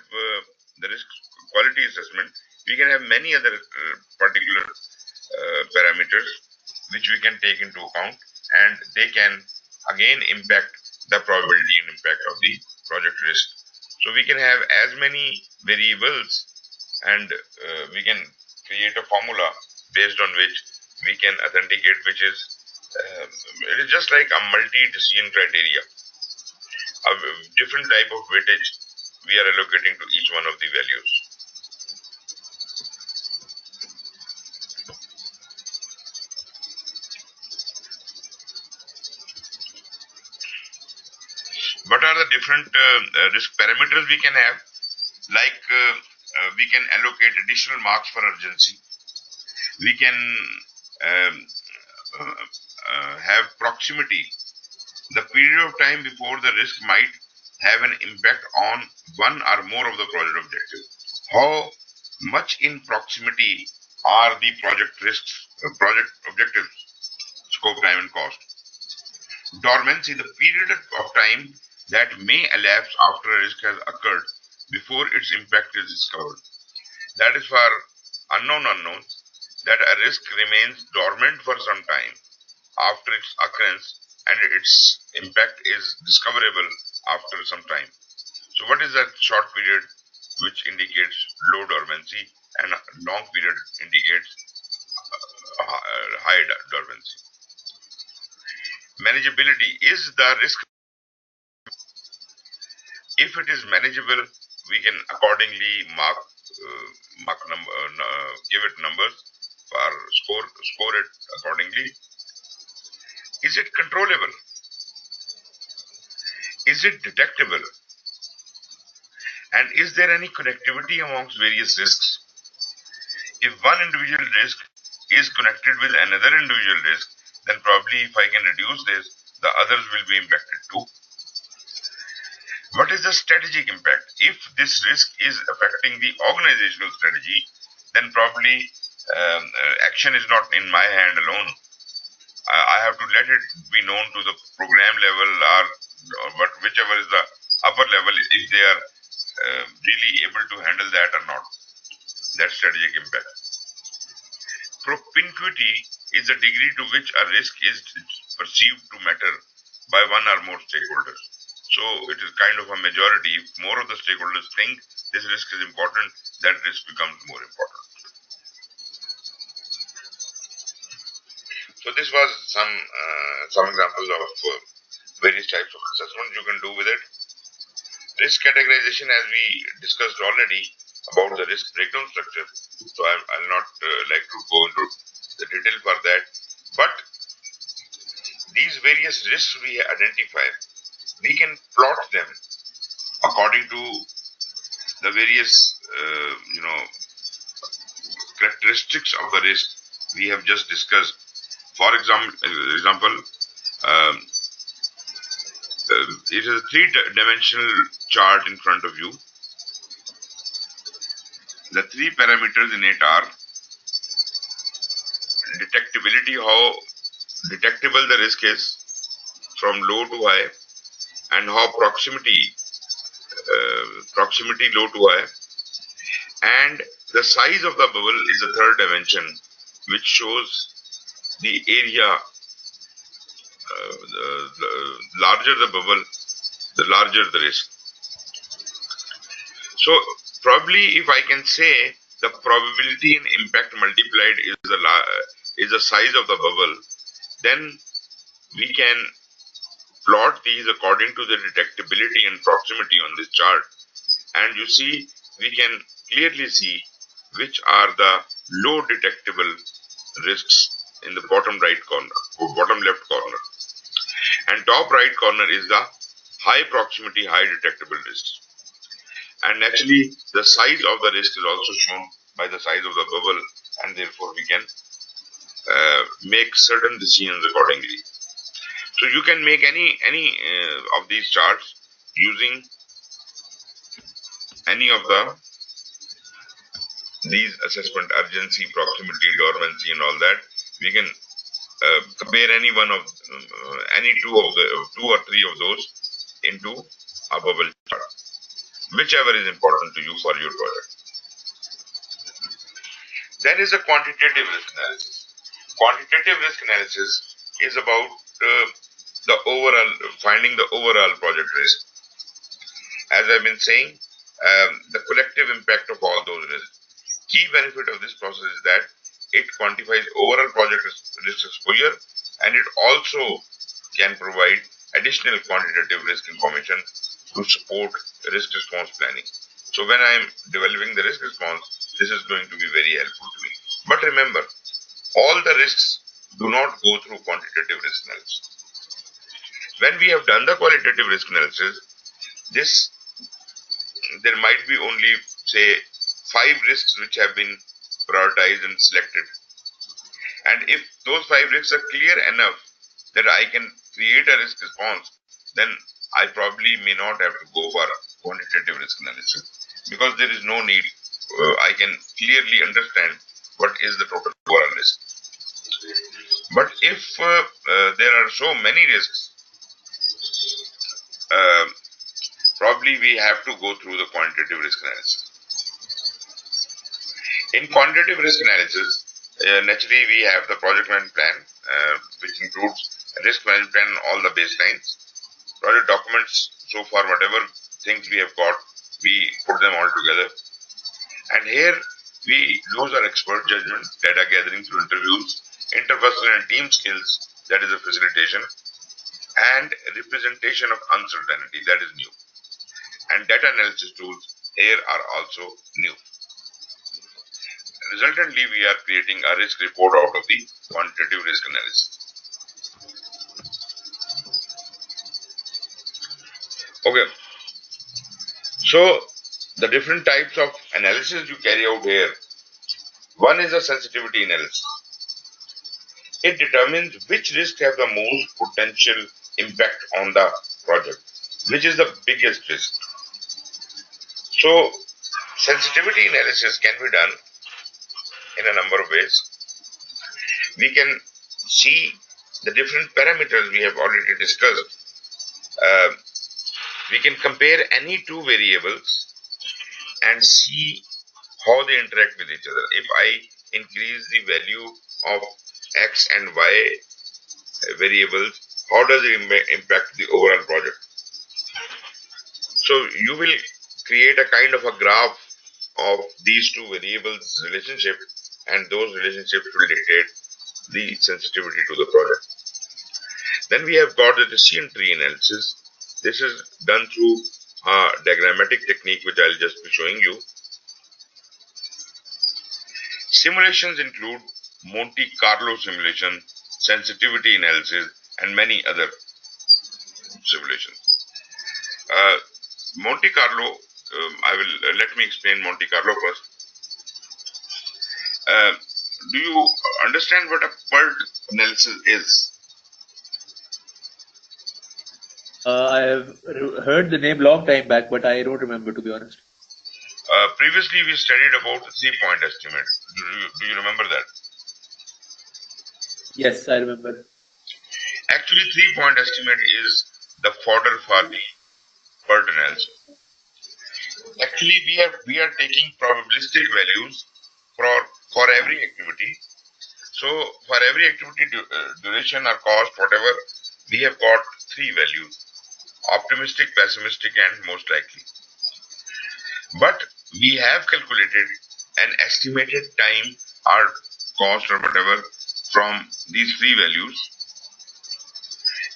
the risk quality assessment, we can have many other particular parameters which we can take into account, and they can again impact the probability and impact of the project risk. So we can have as many variables, and we can create a formula based on which we can authenticate, which is it is just like a multi-decision criteria, a different type of weightage we are allocating to each one of the values. What are the different risk parameters we can have? Like we can allocate additional marks for urgency. We can have proximity, the period of time before the risk might have an impact on one or more of the project objectives. How much in proximity are the project risks, project objectives, scope, time, and cost. Dormancy, the period of time that may elapse after a risk has occurred before its impact is discovered. That is for unknown unknowns, that a risk remains dormant for some time after its occurrence and its impact is discoverable after some time. So what is that short period which indicates low dormancy, and a long period indicates high dormancy? Manageability, is the risk, if it is manageable, we can accordingly give it numbers or score it accordingly. Is it controllable? Is it detectable? And is there any connectivity amongst various risks? If one individual risk is connected with another individual risk, then probably if I can reduce this, the others will be impacted too. What is the strategic impact? If this risk is affecting the organizational strategy, then probably action is not in my hand alone. I have to let it be known to the program level or whichever is the upper level, if they are really able to handle that or not. That strategic impact. Propinquity is the degree to which a risk is perceived to matter by one or more stakeholders. So it is kind of a majority. If more of the stakeholders think this risk is important, that risk becomes more important. So this was some examples of various types of assessment you can do with it. Risk categorization, as we discussed already about the risk breakdown structure, so I'll not like to go into the detail for that. But these various risks we identify, we can plot them according to the various characteristics of the risk we have just discussed. For example, it is a three-dimensional chart in front of you. The three parameters in it are detectability, how detectable the risk is from low to high, and how proximity low to high, and the size of the bubble is the third dimension, which shows the area. The larger the bubble, the larger the risk. So probably, if I can say, the probability and impact multiplied is the size of the bubble, then we can plot these according to the detectability and proximity on this chart, and you see, we can clearly see which are the low detectable risks in the bottom right corner or bottom left corner, and top right corner is the high proximity, high detectable risks. And naturally, the size of the risk is also shown by the size of the bubble, and therefore we can make certain decisions accordingly. So you can make any of these charts using any of these assessment: urgency, proximity, dormancy, and all that. We can compare any one of any two or three of those into a bubble chart, whichever is important to you for your project. Then is a quantitative risk analysis. Quantitative risk analysis is about the overall finding the overall project risk. As I've been saying, the collective impact of all those risks. Key benefit of this process is that it quantifies overall project risk exposure, and it also can provide additional quantitative risk information to support risk response planning. So when I'm developing the risk response, this is going to be very helpful to me. But remember, all the risks do not go through quantitative risk analysis. When we have done the qualitative risk analysis, there might be only, say, 5 risks which have been prioritized and selected. And if those 5 risks are clear enough that I can create a risk response, then I probably may not have to go for quantitative risk analysis, because there is no need. I can clearly understand what is the total overall risk. But if there are so many risks, probably we have to go through the quantitative risk analysis. In quantitative risk analysis, naturally we have the project management plan, which includes risk management plan and all the baselines, project documents. So far, whatever things we have got, we put them all together. And here we use our expert judgment, data gathering through interviews, interpersonal and team skills, that is a facilitation, and representation of uncertainty, that is new. And data analysis tools here are also new. Resultantly, we are creating a risk report out of the quantitative risk analysis. Okay. So, the different types of analysis you carry out here. One is a sensitivity analysis. It determines which risks have the most potential impact on the project, which is the biggest risk. So, sensitivity analysis can be done in a number of ways. We can see the different parameters we have already discussed. We can compare any two variables and see how they interact with each other. If I increase the value of X and Y variables, how does it impact the overall project? So you will create a kind of a graph of these two variables relationship, and those relationships will dictate the sensitivity to the project. Then we have got the decision tree analysis. This is done through a diagrammatic technique, which I'll just be showing you. Simulations include Monte Carlo simulation, sensitivity analysis, and many other simulations. Monte Carlo, let me explain Monte Carlo first. Do you understand what a PERT analysis is? I have heard the name long time back, but I don't remember, to be honest. Previously, we studied about the 3-point estimate. Do you remember that? Yes, I remember. Actually, 3-point estimate is the fodder for the PERT analysis. Actually, we are taking probabilistic values for every activity. So, for every activity duration or cost, whatever, we have got 3 values: optimistic, pessimistic, and most likely. But we have calculated an estimated time or cost or whatever from these 3 values,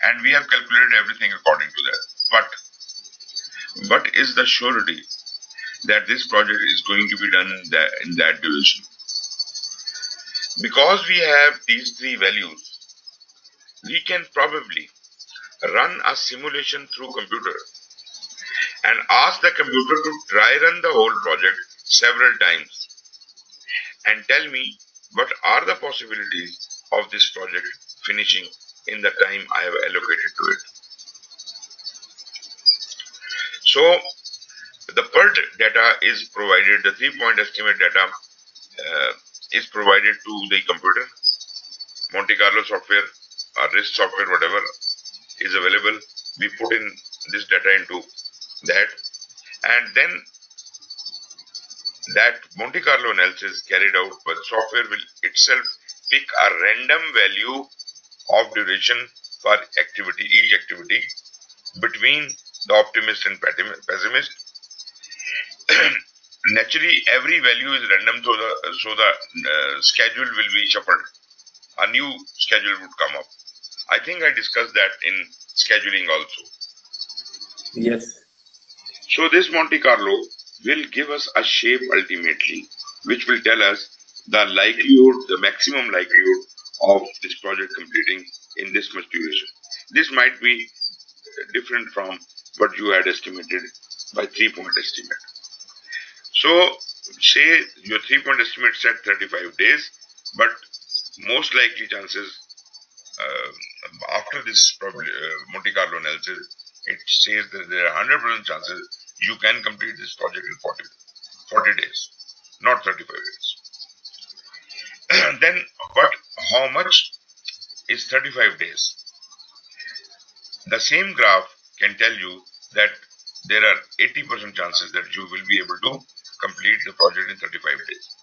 and we have calculated everything according to that. But what is the surety that this project is going to be done in that duration? Because we have these 3 values, we can probably run a simulation through computer and ask the computer to try run the whole project several times and tell me what are the possibilities of this project finishing in the time I have allocated to it. So the PERT data is provided, the 3-point estimate data is provided to the computer. Monte Carlo software or risk software, whatever is available, we put in this data into that, and then that Monte Carlo analysis carried out by the software will itself pick a random value of duration for each activity between the optimist and pessimist. Naturally, every value is random, so the schedule will be shuffled. A new schedule would come up. I think I discussed that in scheduling also. Yes. So this Monte Carlo will give us a shape ultimately, which will tell us the likelihood, the maximum likelihood of this project completing in this much duration. This might be different from what you had estimated by 3-point estimate. So say your 3-point estimate said 35 days, but most likely chances after this Monte Carlo analysis, it says that there are 100% chances you can complete this project in 40 days, not 35 days. Then how much is 35 days? The same graph can tell you that there are 80% chances that you will be able to complete the project in 35 days.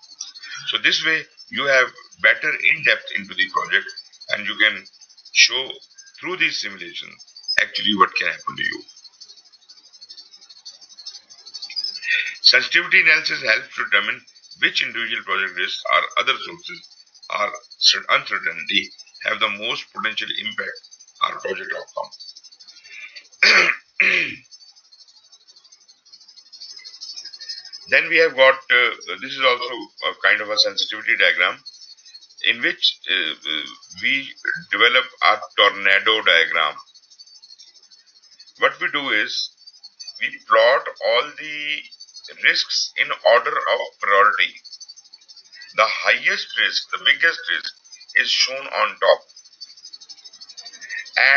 So this way you have better in-depth into the project and you can show through these simulations actually what can happen to you. Sensitivity analysis helps to determine which individual project risks or other sources or uncertainty have the most potential impact on project outcome. Then we have got, this is also a kind of a sensitivity diagram in which we develop a tornado diagram. What we do is we plot all the risks in order of priority. The highest risk, the biggest risk is shown on top,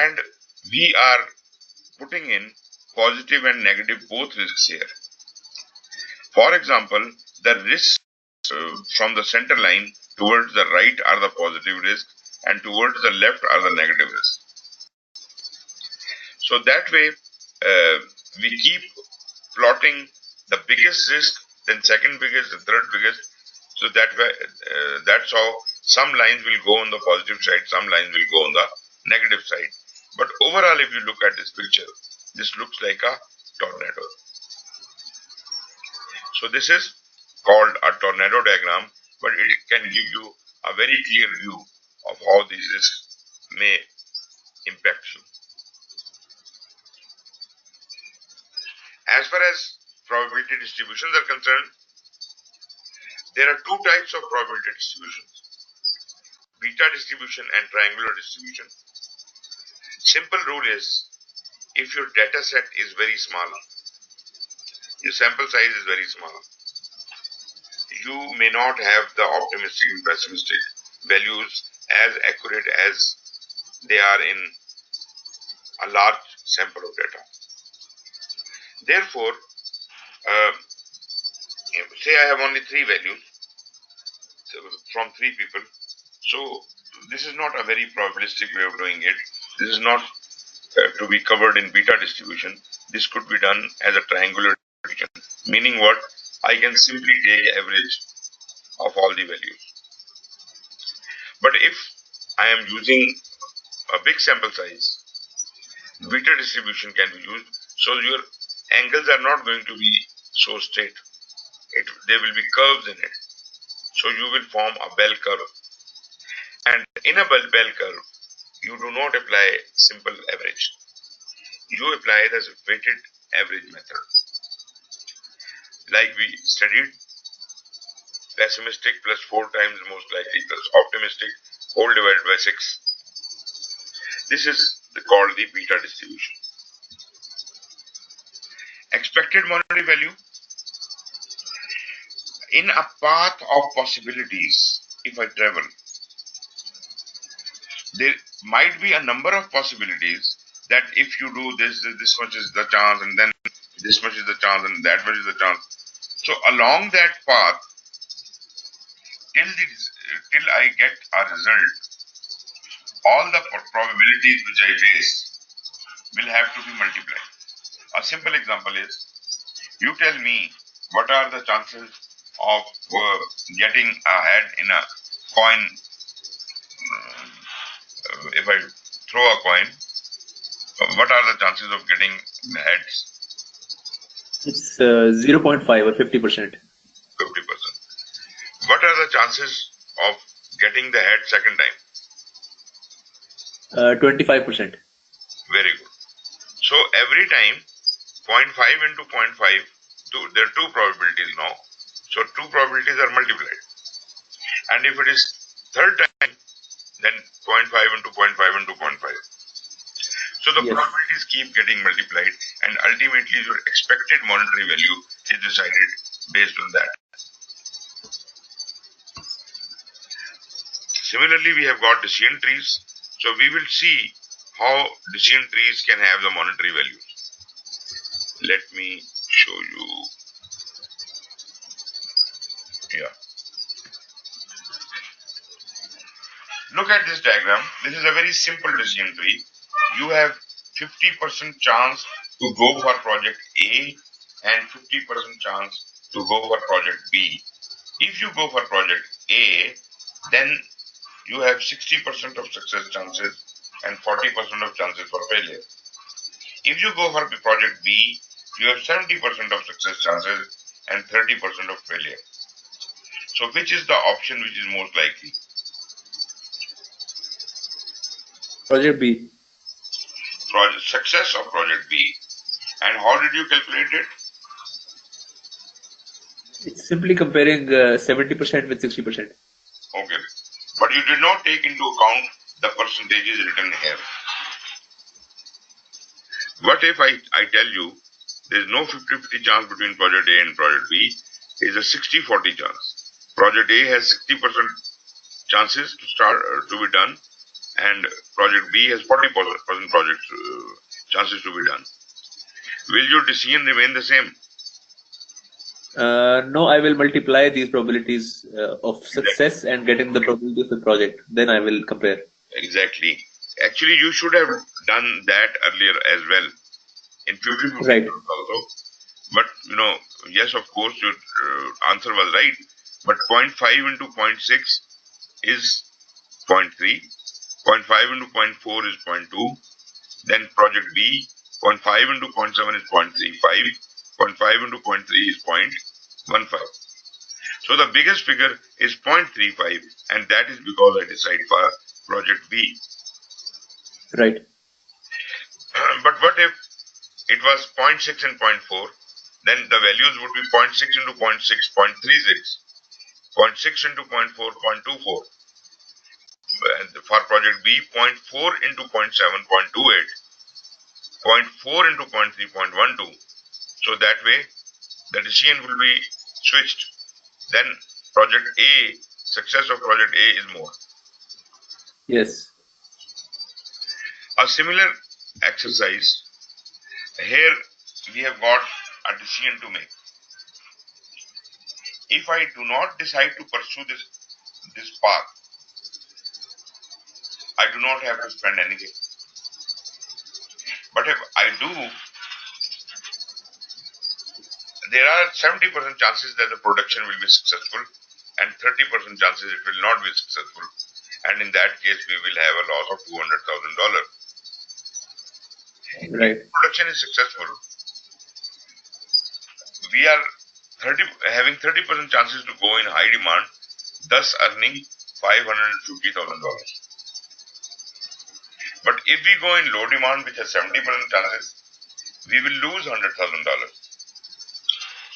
and we are putting in positive and negative both risks here. For example, the risks from the center line towards the right are the positive risks and towards the left are the negative risks. So that way we keep plotting the biggest risk, then second biggest, the third biggest. So that way, that's how some lines will go on the positive side, some lines will go on the negative side. But overall, if you look at this picture, this looks like a tornado. So this is called a tornado diagram, but it can give you a very clear view of how these risks may impact you. As far as probability distributions are concerned, there are two types of probability distributions: beta distribution and triangular distribution. Simple rule is, if your data set is very small, your sample size is very small, you may not have the optimistic and pessimistic values as accurate as they are in a large sample of data. Therefore, say I have only 3 values from 3 people. So this is not a very probabilistic way of doing it. This is not to be covered in beta distribution. This could be done as a triangular distribution, meaning what? I can simply take average of all the values. But if I am using a big sample size, beta distribution can be used, so your angles are not going to be so straight. There will be curves in it. So you will form a bell curve. And in a bell curve, you do not apply simple average. You apply the weighted average method. Like we studied, pessimistic plus 4 times most likely plus optimistic whole divided by 6. This is called the beta distribution. Expected monetary value. In a path of possibilities, if I travel, there might be a number of possibilities that if you do this much is the chance, and then this much is the chance, and that much is the chance. So along that path, till I get a result, all the probabilities which I face will have to be multiplied. A simple example is, you tell me what are the chances of getting ahead in a coin. If I throw a coin, what are the chances of getting heads? It's 0.5 or 50%. 50%. What are the chances of getting the head second time? 25%. Very good. So every time 0.5 into 0.5, there are two probabilities now. So two probabilities are multiplied. And if it is third time, then 0.5 into 0.5 into 0.5. So the probabilities keep getting multiplied, and ultimately your expected monetary value is decided based on that. Similarly, we have got decision trees. So we will see how decision trees can have the monetary values. Let me show you. Yeah. Look at this diagram. This is a very simple decision tree. You have 50% chance to go for project A and 50% chance to go for project B. If you go for project A, then you have 60% of success chances and 40% of chances for failure. If you go for project B, you have 70% of success chances and 30% of failure. So which is the option which is most likely? Project B. Success of project B. And how did you calculate it? It's simply comparing 70% with 60%. Okay. But you did not take into account the percentages written here. What if I tell you there is no 50-50 chance between project A and project B? It is a 60-40 chance. Project A has 60% chances to start to be done, and project B has 40% project chances to be done. Will your decision remain the same? No, I will multiply these probabilities of success and getting the probability of the project. Then I will compare. Exactly. Actually, you should have done that earlier as well in 50-50 Right. also. But yes, of course, your answer was right. But 0.5 into 0.6 is 0.3. 0.5 into 0.4 is 0.2. Then project B, 0.5 into 0.7 is 0.35. 0.5 into 0.3 is 0.15. So the biggest figure is 0.35, and that is because I decide for project B. Right. But what if it was 0.6 and 0.4? Then the values would be 0.6 into 0.6, 0.36. 0.6 into 0.4, 0.24. And for project B, 0.4 into 0.7, 0.28. 0.4 into 0.3, 0.12. So that way, the decision will be switched. Then project A, success of project A is more. Yes. A similar exercise. Here we have got a decision to make. If I do not decide to pursue this path, I do not have to spend anything. But if I do, there are 70% chances that the production will be successful and 30% chances it will not be successful. And in that case, we will have a loss of $200,000. Right. If production is successful, we are having 30% chances to go in high demand, thus earning $550,000. But if we go in low demand, which has 70% chances, we will lose $100,000.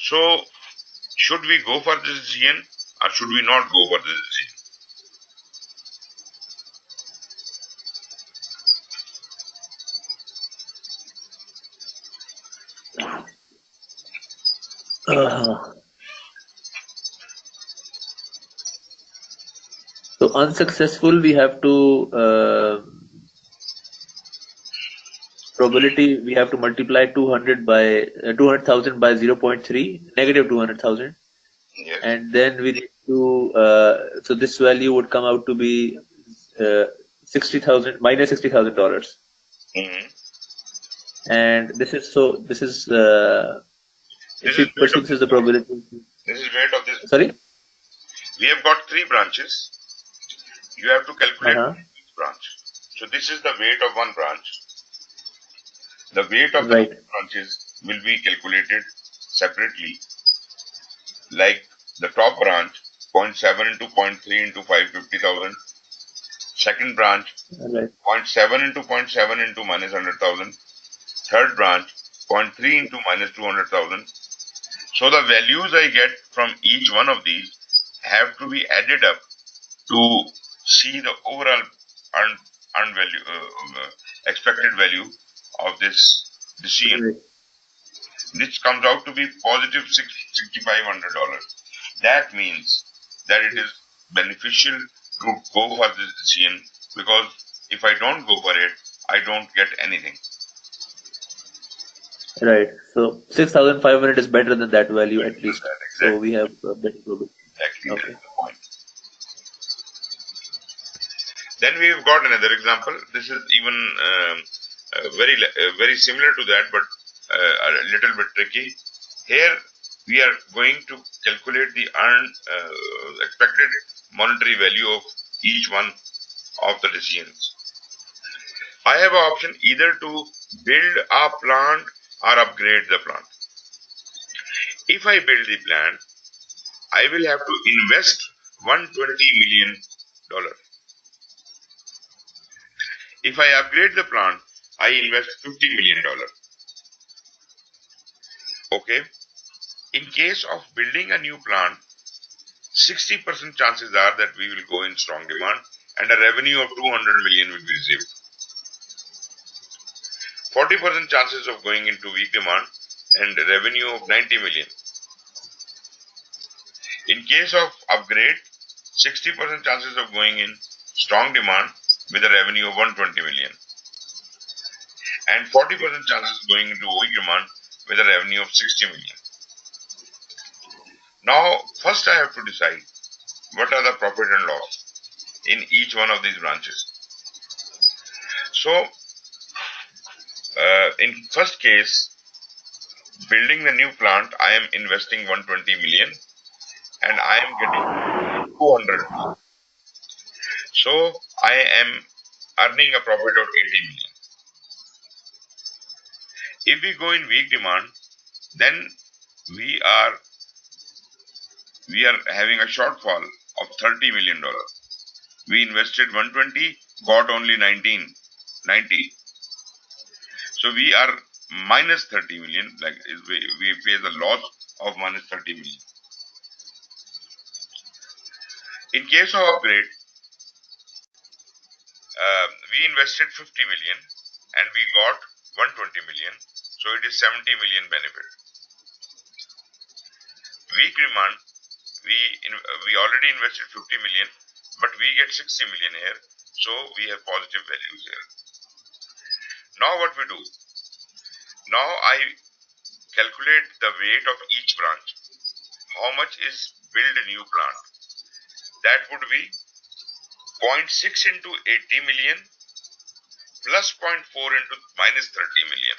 So, should we go for this decision or should we not go for this decision? So unsuccessful, we have to probability, we have to multiply 200 by 200,000 by 0.3, negative 200,000, Yes. and then we need to so this value would come out to be 60,000 minus $60,000, Mm-hmm. and this is This if is we weight pursue, of this is this the branch. probability. This is weight of this. Sorry. We have got 3 branches. You have to calculate each branch. So this is the weight of one branch. The weight of the Right. branches will be calculated separately. Like the top branch, 0.7 into 0.3 into 550,000. Second branch, Right. 0.7 into 0.7 into minus 100,000. Third branch, 0.3 into minus 200,000. So the values I get from each one of these have to be added up to see the overall earned value, expected value of this decision. Right. This comes out to be positive $6,500. That means that it is beneficial to go for this decision, because if I don't go for it, I don't get anything. Right. So 6,500 is better than that value at least. Exactly. So we have a better probability. Exactly. Okay. That's the point. Then we've got another example. This is even very similar to that, but a little bit tricky. Here we are going to calculate the expected monetary value of each one of the decisions. I have an option either to build a plant or upgrade the plant. If I build the plant, I will have to invest $120 million. If I upgrade the plant, I invest $50 million. Okay. In case of building a new plant, 60% chances are that we will go in strong demand and a revenue of 200 million will be received. 40% chances of going into weak demand and a revenue of 90 million. In case of upgrade, 60% chances of going in strong demand with a revenue of 120 million. And 40% chances of going into weak demand with a revenue of 60 million. Now, first I have to decide what are the profit and loss in each one of these branches. So, in first case, building the new plant, I am investing 120 million and I am getting 200. So, I am earning a profit of 80 million. If we go in weak demand, then we are having a shortfall of $30 million. We invested 120, got only 90. So we are minus 30 million, like we face the loss of minus 30 million. In case of upgrade, we invested 50 million and we got 120 million. So it is 70 million benefit. Weak demand, we already invested 50 million, but we get 60 million here. So we have positive values here. Now what we do? Now I calculate the weight of each branch. How much is build a new plant? That would be 0.6 into 80 million plus 0.4 into minus 30 million,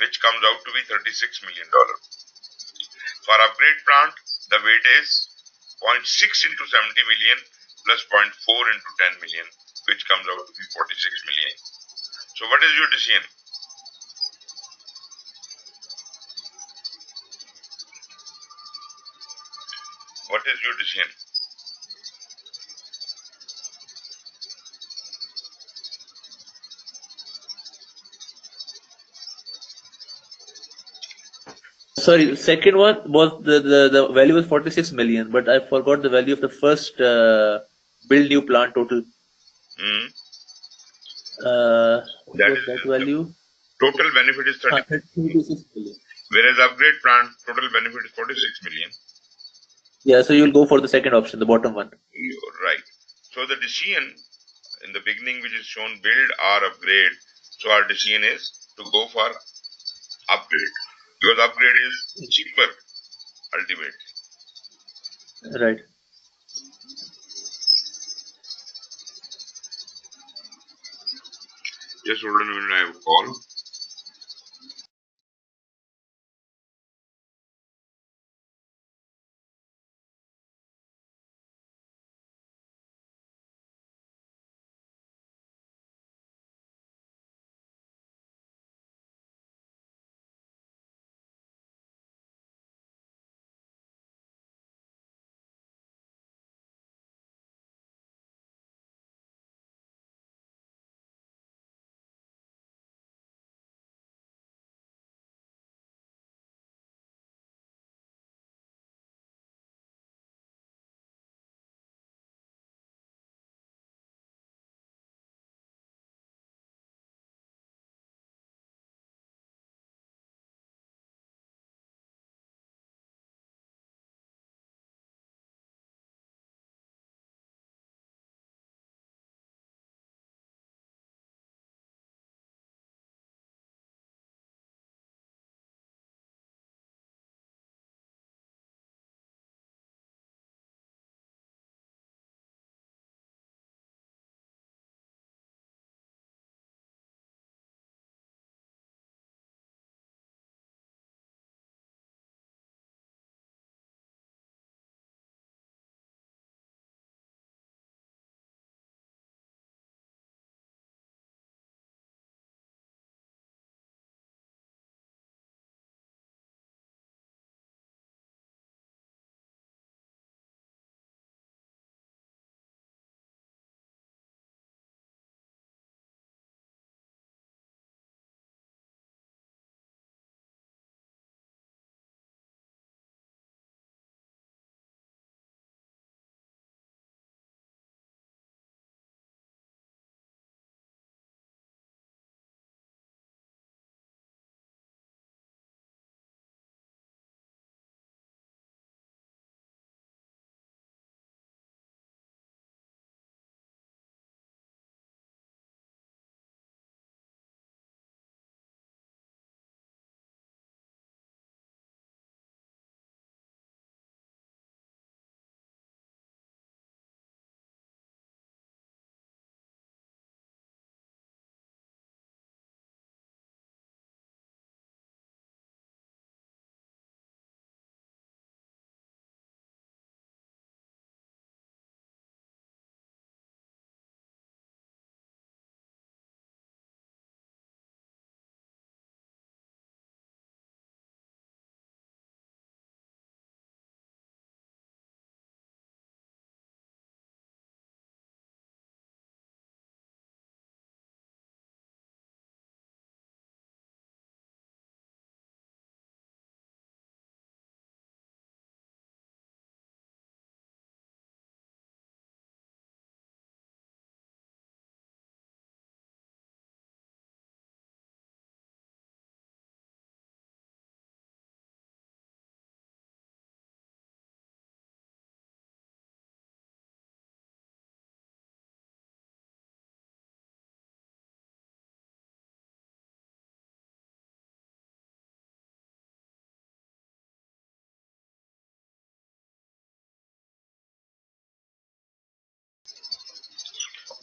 which comes out to be $36 million. For upgrade plant, the weight is 0.6 into 70 million plus 0.4 into 10 million, which comes out to be 46 million. So what is your decision? What is your decision? Sorry, second one was the value was 46 million, but I forgot the value of the first build new plant total. What That was is that value? total benefit is 36 36 million. Whereas upgrade plant total benefit is 46 million. Yeah, so you'll go for the second option, the bottom one. You're right. So the decision in the beginning, which is shown build or upgrade. So our decision is to go for upgrade because upgrade is cheaper ultimately. Right. Just hold on a minute, I have a call.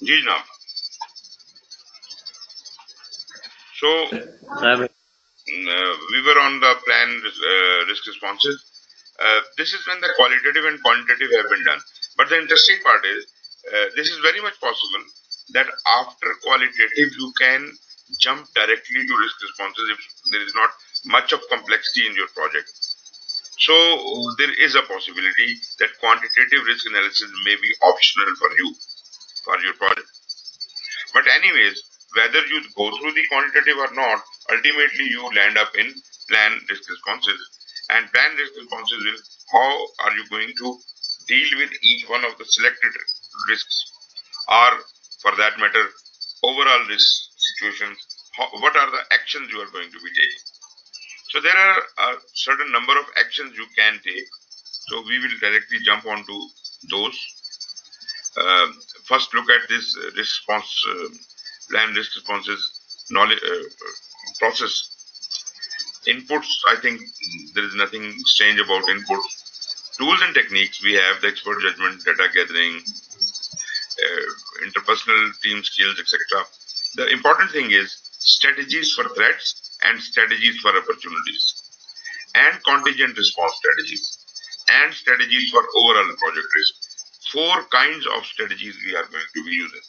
जी जनाब. So I'm we were on the plan risk responses. This is when the qualitative and quantitative have been done. But the interesting part is, this is very much possible that after qualitative you can jump directly to risk responses if there is not much of complexity in your project. So there is a possibility that quantitative risk analysis may be optional for you, for your project. But anyways, whether you go through the quantitative or not, ultimately you land up in plan risk responses. And plan risk responses will how are you going to deal with each one of the selected risks, or for that matter, overall risk situations. What are the actions you are going to be taking? So there are a certain number of actions you can take. So we will directly jump onto those. First, look at this response plan, risk responses, knowledge process. Inputs, I think there is nothing strange about inputs. Tools and techniques, we have the expert judgment, data gathering, interpersonal team skills, etc. The important thing is strategies for threats and strategies for opportunities, and contingent response strategies, and strategies for overall project risk. Four kinds of strategies we are going to be using.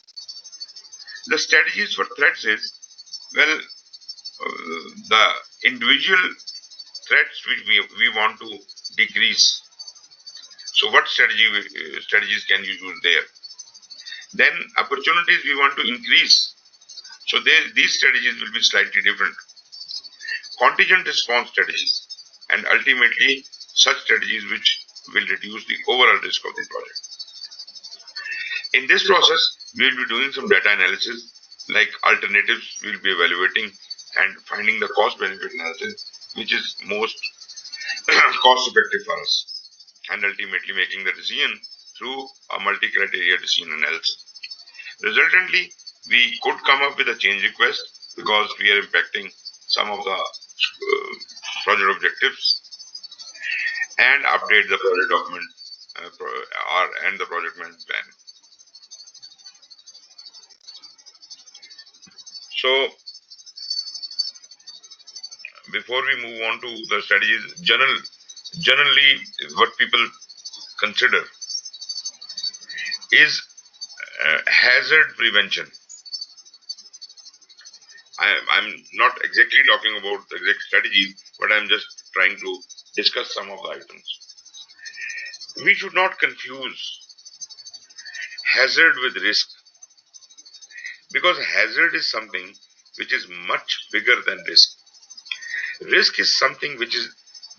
The strategies for threats is, well, the individual threats which we want to decrease. So what strategies can you use there? Then opportunities we want to increase. So these strategies will be slightly different. Contingent response strategies, and ultimately such strategies which will reduce the overall risk of the project. In this process, we will be doing some data analysis, like alternatives we will be evaluating and finding the cost benefit analysis, which is most cost effective for us, and ultimately making the decision through a multi-criteria decision analysis. Resultantly, we could come up with a change request because we are impacting some of the project objectives, and update the project document and the project management plan. So before we move on to the strategies, generally what people consider is hazard prevention. I'm not exactly talking about the exact strategies, but I'm just trying to discuss some of the items. We should not confuse hazard with risk, because hazard is something which is much bigger than risk. Risk is something which is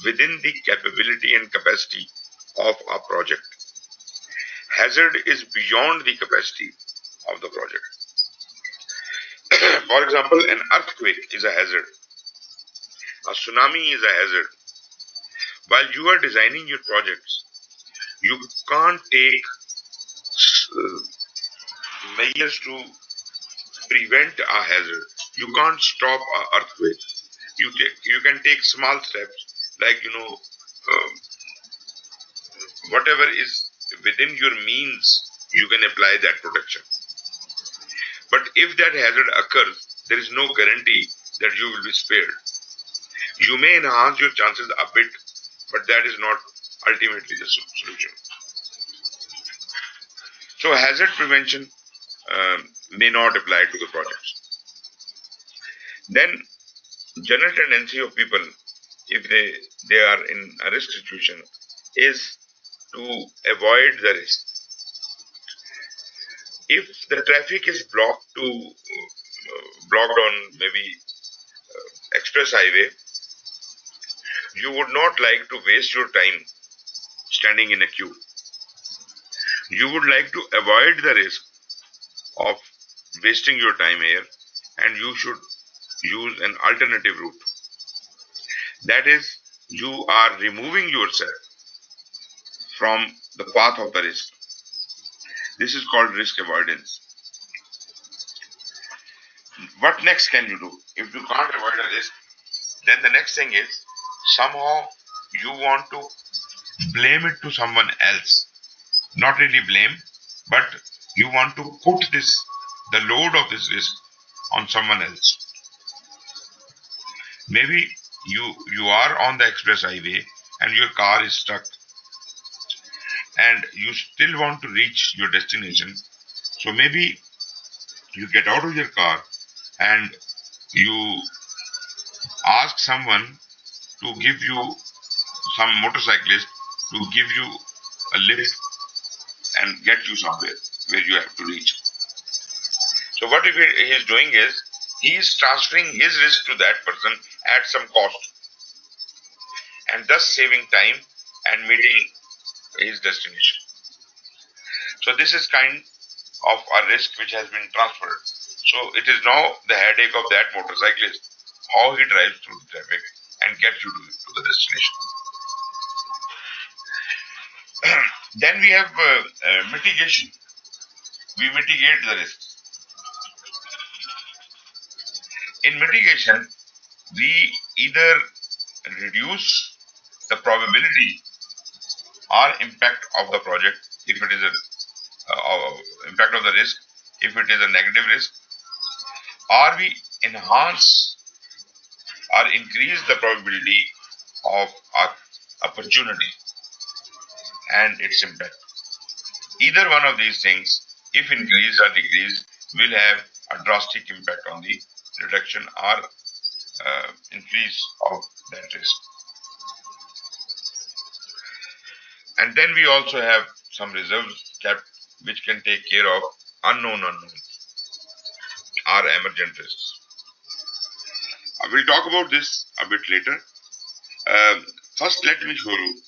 within the capability and capacity of a project. Hazard is beyond the capacity of the project. For example, an earthquake is a hazard. A tsunami is a hazard. While you are designing your projects, you can't take measures to prevent a hazard. You can't stop an earthquake. You can take small steps, like whatever is within your means, you can apply that protection. But if that hazard occurs, there is no guarantee that you will be spared. You may enhance your chances a bit, but that is not ultimately the solution. So hazard prevention may not apply to the projects. Then general tendency of people, if they are in a risk situation, is to avoid the risk. If the traffic is blocked on maybe express highway, you would not like to waste your time standing in a queue. You would like to avoid the risk of wasting your time here, and you should use an alternative route. That is, you are removing yourself from the path of the risk. This is called risk avoidance. What next can you do? If you can't avoid a risk, then the next thing is, somehow you want to blame it to someone else. Not really blame, but you want to put the load of this risk on someone else. Maybe you are on the express highway and your car is stuck, and you still want to reach your destination. So maybe you get out of your car and you ask someone to give you, some motorcyclist, to give you a lift and get you somewhere where you have to reach. So what if he is doing is, he is transferring his risk to that person at some cost, and thus saving time and meeting his destination. So this is kind of a risk which has been transferred. So it is now the headache of that motorcyclist, how he drives through the traffic and get you to the destination. Then we have mitigation. We mitigate the risks. In mitigation, we either reduce the probability or impact of the project if it is a impact of the risk if it is a negative risk, or we enhance or increase the probability of our opportunity and its impact. Either one of these things, if increased or decreased, will have a drastic impact on the reduction or increase of that risk. And then we also have some reserves kept which can take care of unknown or emergent risks. I will talk about this a bit later. First, let me show you.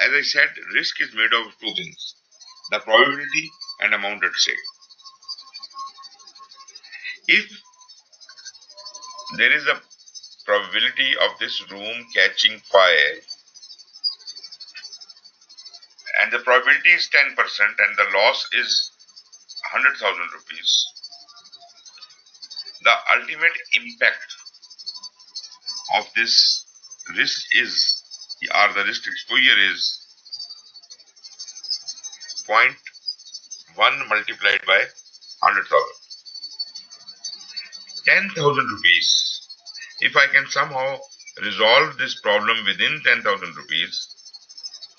As I said, risk is made of two things: the probability and amount at stake. If there is a probability of this room catching fire, and the probability is 10% and the loss is 100,000 rupees, the ultimate impact of this risk is, or the risk exposure is 0.1 multiplied by 100,000. 10,000 rupees. If I can somehow resolve this problem within 10,000 rupees,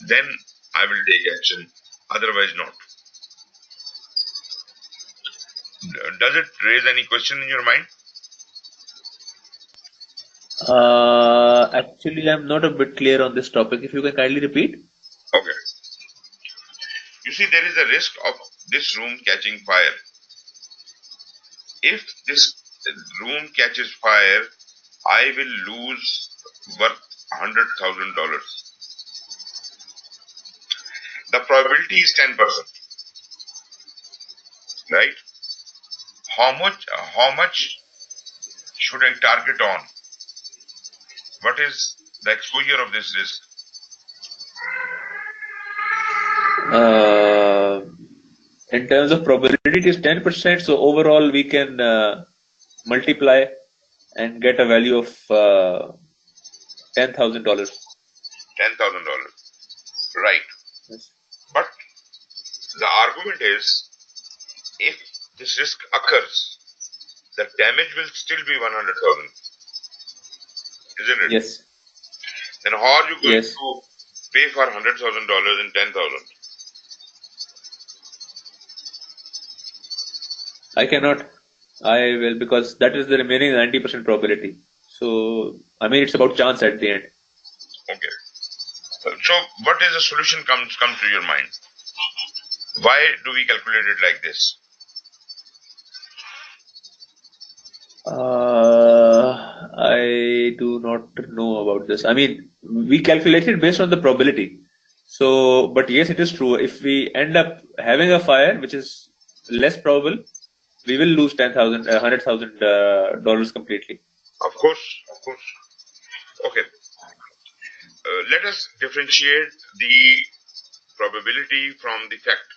then I will take action, otherwise not. Does it raise any question in your mind? Actually, I'm not a bit clear on this topic. If you can kindly repeat. Okay. You see, there is a risk of this room catching fire. If this room catches fire, I will lose worth $100,000. The probability is 10%, right? How much should I target on? What is the exposure of this risk? In terms of probability, it is 10%. So overall, we can multiply and get a value of $10,000. $10,000, right? Yes. But the argument is, if this risk occurs, the damage will still be 100,000, isn't it? Yes. Then how are you going Yes. to pay for $100,000 in 10,000? I cannot. I will, because that is the remaining 90% probability. So, I mean, it's about chance at the end. Okay. So what is the solution come to your mind? Why do we calculate it like this? I do not know about this. I mean, we calculated based on the probability. So, but yes, it is true. If we end up having a fire, which is less probable, we will lose $100,000 completely. Of course. Okay. Let us differentiate the probability from the fact.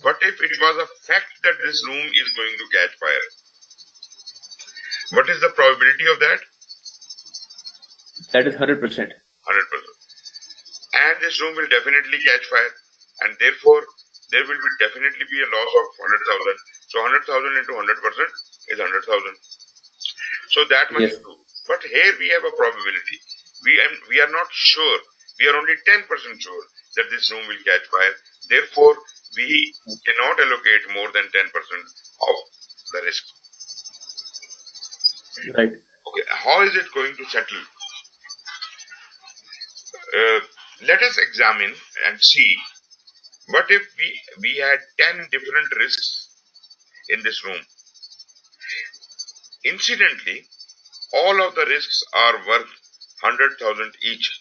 What if it was a fact that this room is going to catch fire? What is the probability of that? That is 100%. 100%. And this room will definitely catch fire, and therefore there will definitely be a loss of 100,000. So 100,000 into 100% is 100,000. So that much is true. But here we have a probability. We are not sure. We are only 10% sure that this room will catch fire. Therefore, we cannot allocate more than 10% of the risk. Right. Okay. How is it going to settle? Let us examine and see. What if we had 10 different risks in this room? Incidentally, all of the risks are worth 100,000 each,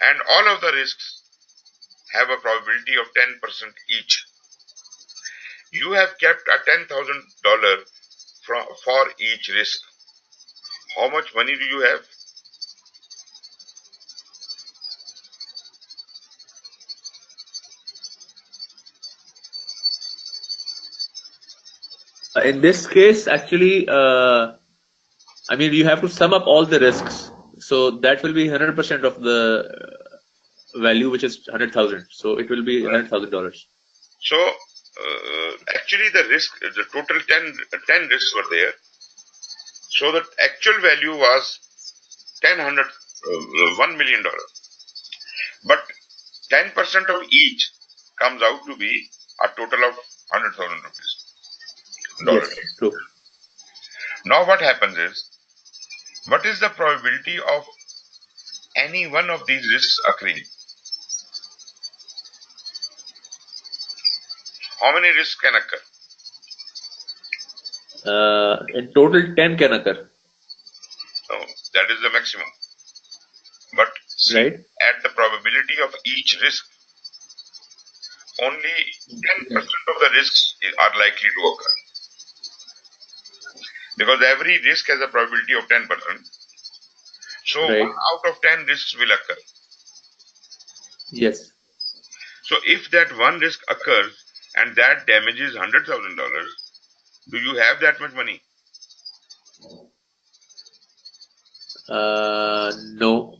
and all of the risks have a probability of 10% each. You have kept a $10,000 for each risk. How much money do you have? In this case, actually, I mean, you have to sum up all the risks. So that will be 100% of the value, which is 100,000. So it will be $100,000. So actually the total 10 risks were there. So the actual value was $1 million. But 10% of each comes out to be a total of 100,000 rupees. Yes, true. Now what happens is, what is the probability of any one of these risks occurring? How many risks can occur? In total, 10 can occur. So that is the maximum. But see, right? At the probability of each risk, only 10% of the risks are likely to occur. Because every risk has a probability of 10%. So Right. 1 out of 10 risks will occur. Yes. So if that one risk occurs and that damages $100,000, do you have that much money? No.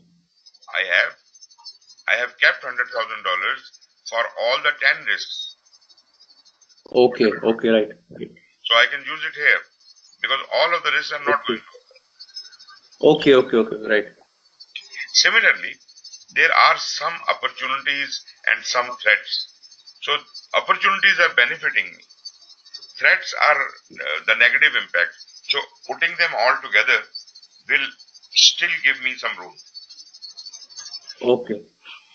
I have kept $100,000 for all the 10 risks. Okay, right. So I can use it here because all of the risks are not going to occur. Okay, right. Similarly, there are some opportunities and some threats. So opportunities are benefiting me. Threats are the negative impact. So putting them all together will still give me some room. Okay.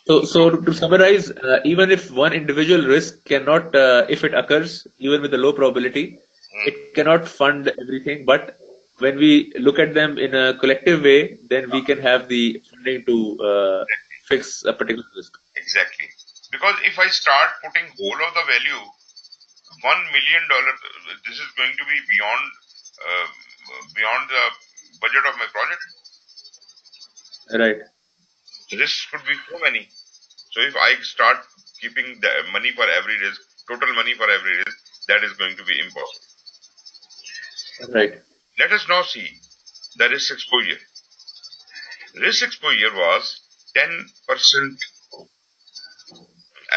So to summarize, even if one individual risk cannot, if it occurs, even with a low probability, it cannot fund everything. But when we look at them in a collective way, then we can have the funding to fix a particular risk. Exactly. Because if I start putting whole of the value, $1 million, this is going to be beyond the budget of my project. Right. Risks could be so many. So if I start keeping the money for every risk, total money for every risk, that is going to be impossible. Right. Let us now see the risk exposure. Risk exposure was 10%.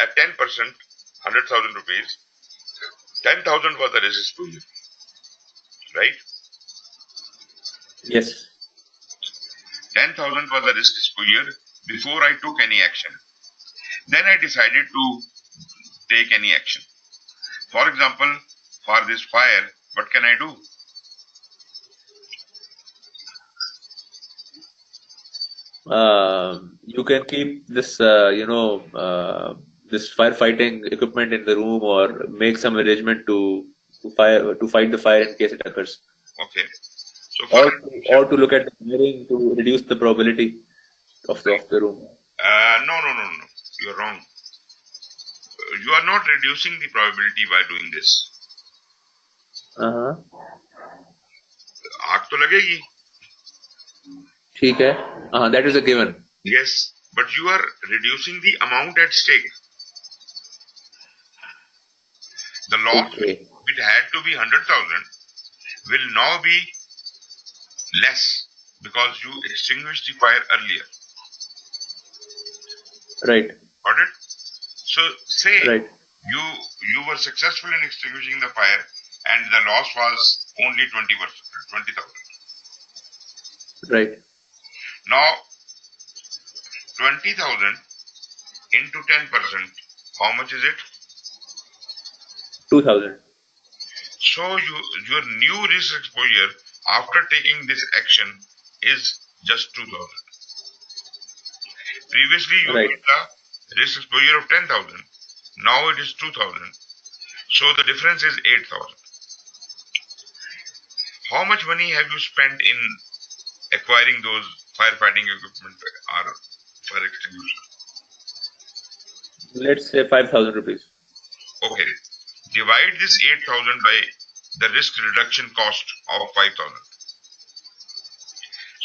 At 10%, 100,000 rupees, 10,000 was the risk exposure, right? Yes. 10,000 was the risk exposure before I took any action. Then I decided to take any action. For example, for this fire, what can I do? You can keep this, this firefighting equipment in the room, or make some arrangement to fight the fire in case it occurs. Okay. So or to look at the wiring to reduce the probability of the room. No. You're wrong. You are not reducing the probability by doing this. आग तो लगेगी. ठीक है. That is a given. Yes, but you are reducing the amount at stake. The loss, it had to be 100,000, will now be less because you extinguished the fire earlier. Right. Got it? So say right. you were successful in extinguishing the fire and the loss was only 20,000. Right. Now 20,000 into 10%, how much is it? 2,000. So your new risk exposure after taking this action is just 2,000. Previously you had the risk exposure of 10,000. Now it is 2,000. So the difference is 8,000. How much money have you spent in acquiring those firefighting equipment or fire extinguisher? Let's say 5,000 rupees. Okay. Divide this 8,000 by the risk reduction cost of 5,000.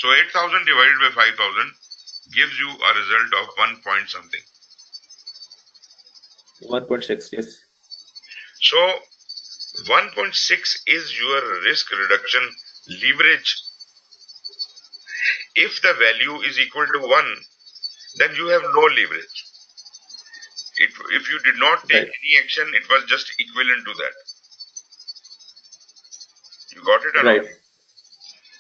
So 8,000 divided by 5,000 gives you a result of 1 point something. 1.6, yes. So 1.6 is your risk reduction leverage. If the value is equal to 1, then you have no leverage. If you did not take any action, it was just equivalent to that. You got it or not?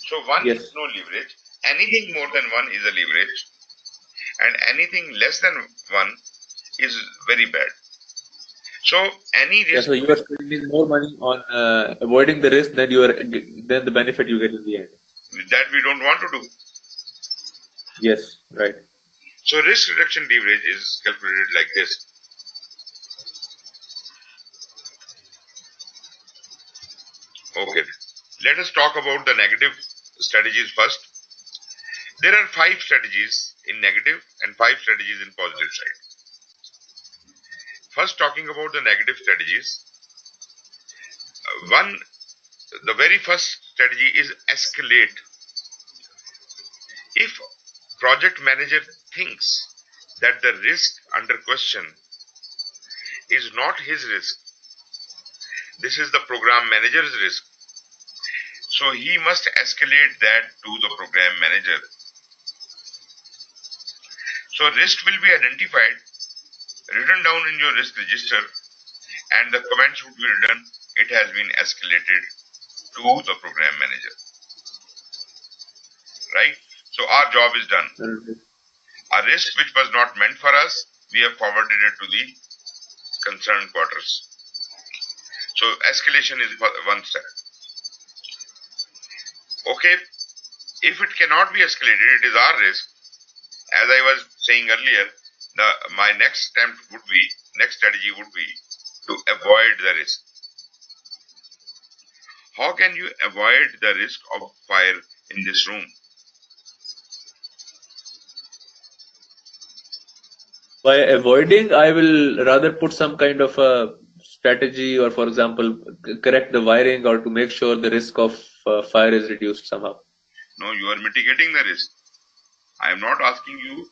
So 1 Yes. is no leverage. Anything more than 1 is a leverage. And anything less than 1 is very bad. So any risk... So you are spending more money on avoiding the risk than the benefit you get in the end. That we don't want to do. Yes, right. So risk reduction leverage is calculated like this. Okay, let us talk about the negative strategies first. There are 5 strategies in negative and 5 strategies in positive side. First, talking about the negative strategies. The very first strategy is escalate. If project manager thinks that the risk under question is not his risk, this is the program manager's risk, so he must escalate that to the program manager. So risk will be identified, written down in your risk register, and the comments would be written, it has been escalated to the program manager. Right? So our job is done. A risk which was not meant for us, we have forwarded it to the concerned quarters. So escalation is one step. Okay, if it cannot be escalated, it is our risk. As I was saying earlier, my next strategy would be to avoid the risk. How can you avoid the risk of fire in this room? By avoiding, I will rather put some kind of a strategy, or for example, correct the wiring, or to make sure the risk of fire is reduced somehow. No, you are mitigating the risk. I am not asking you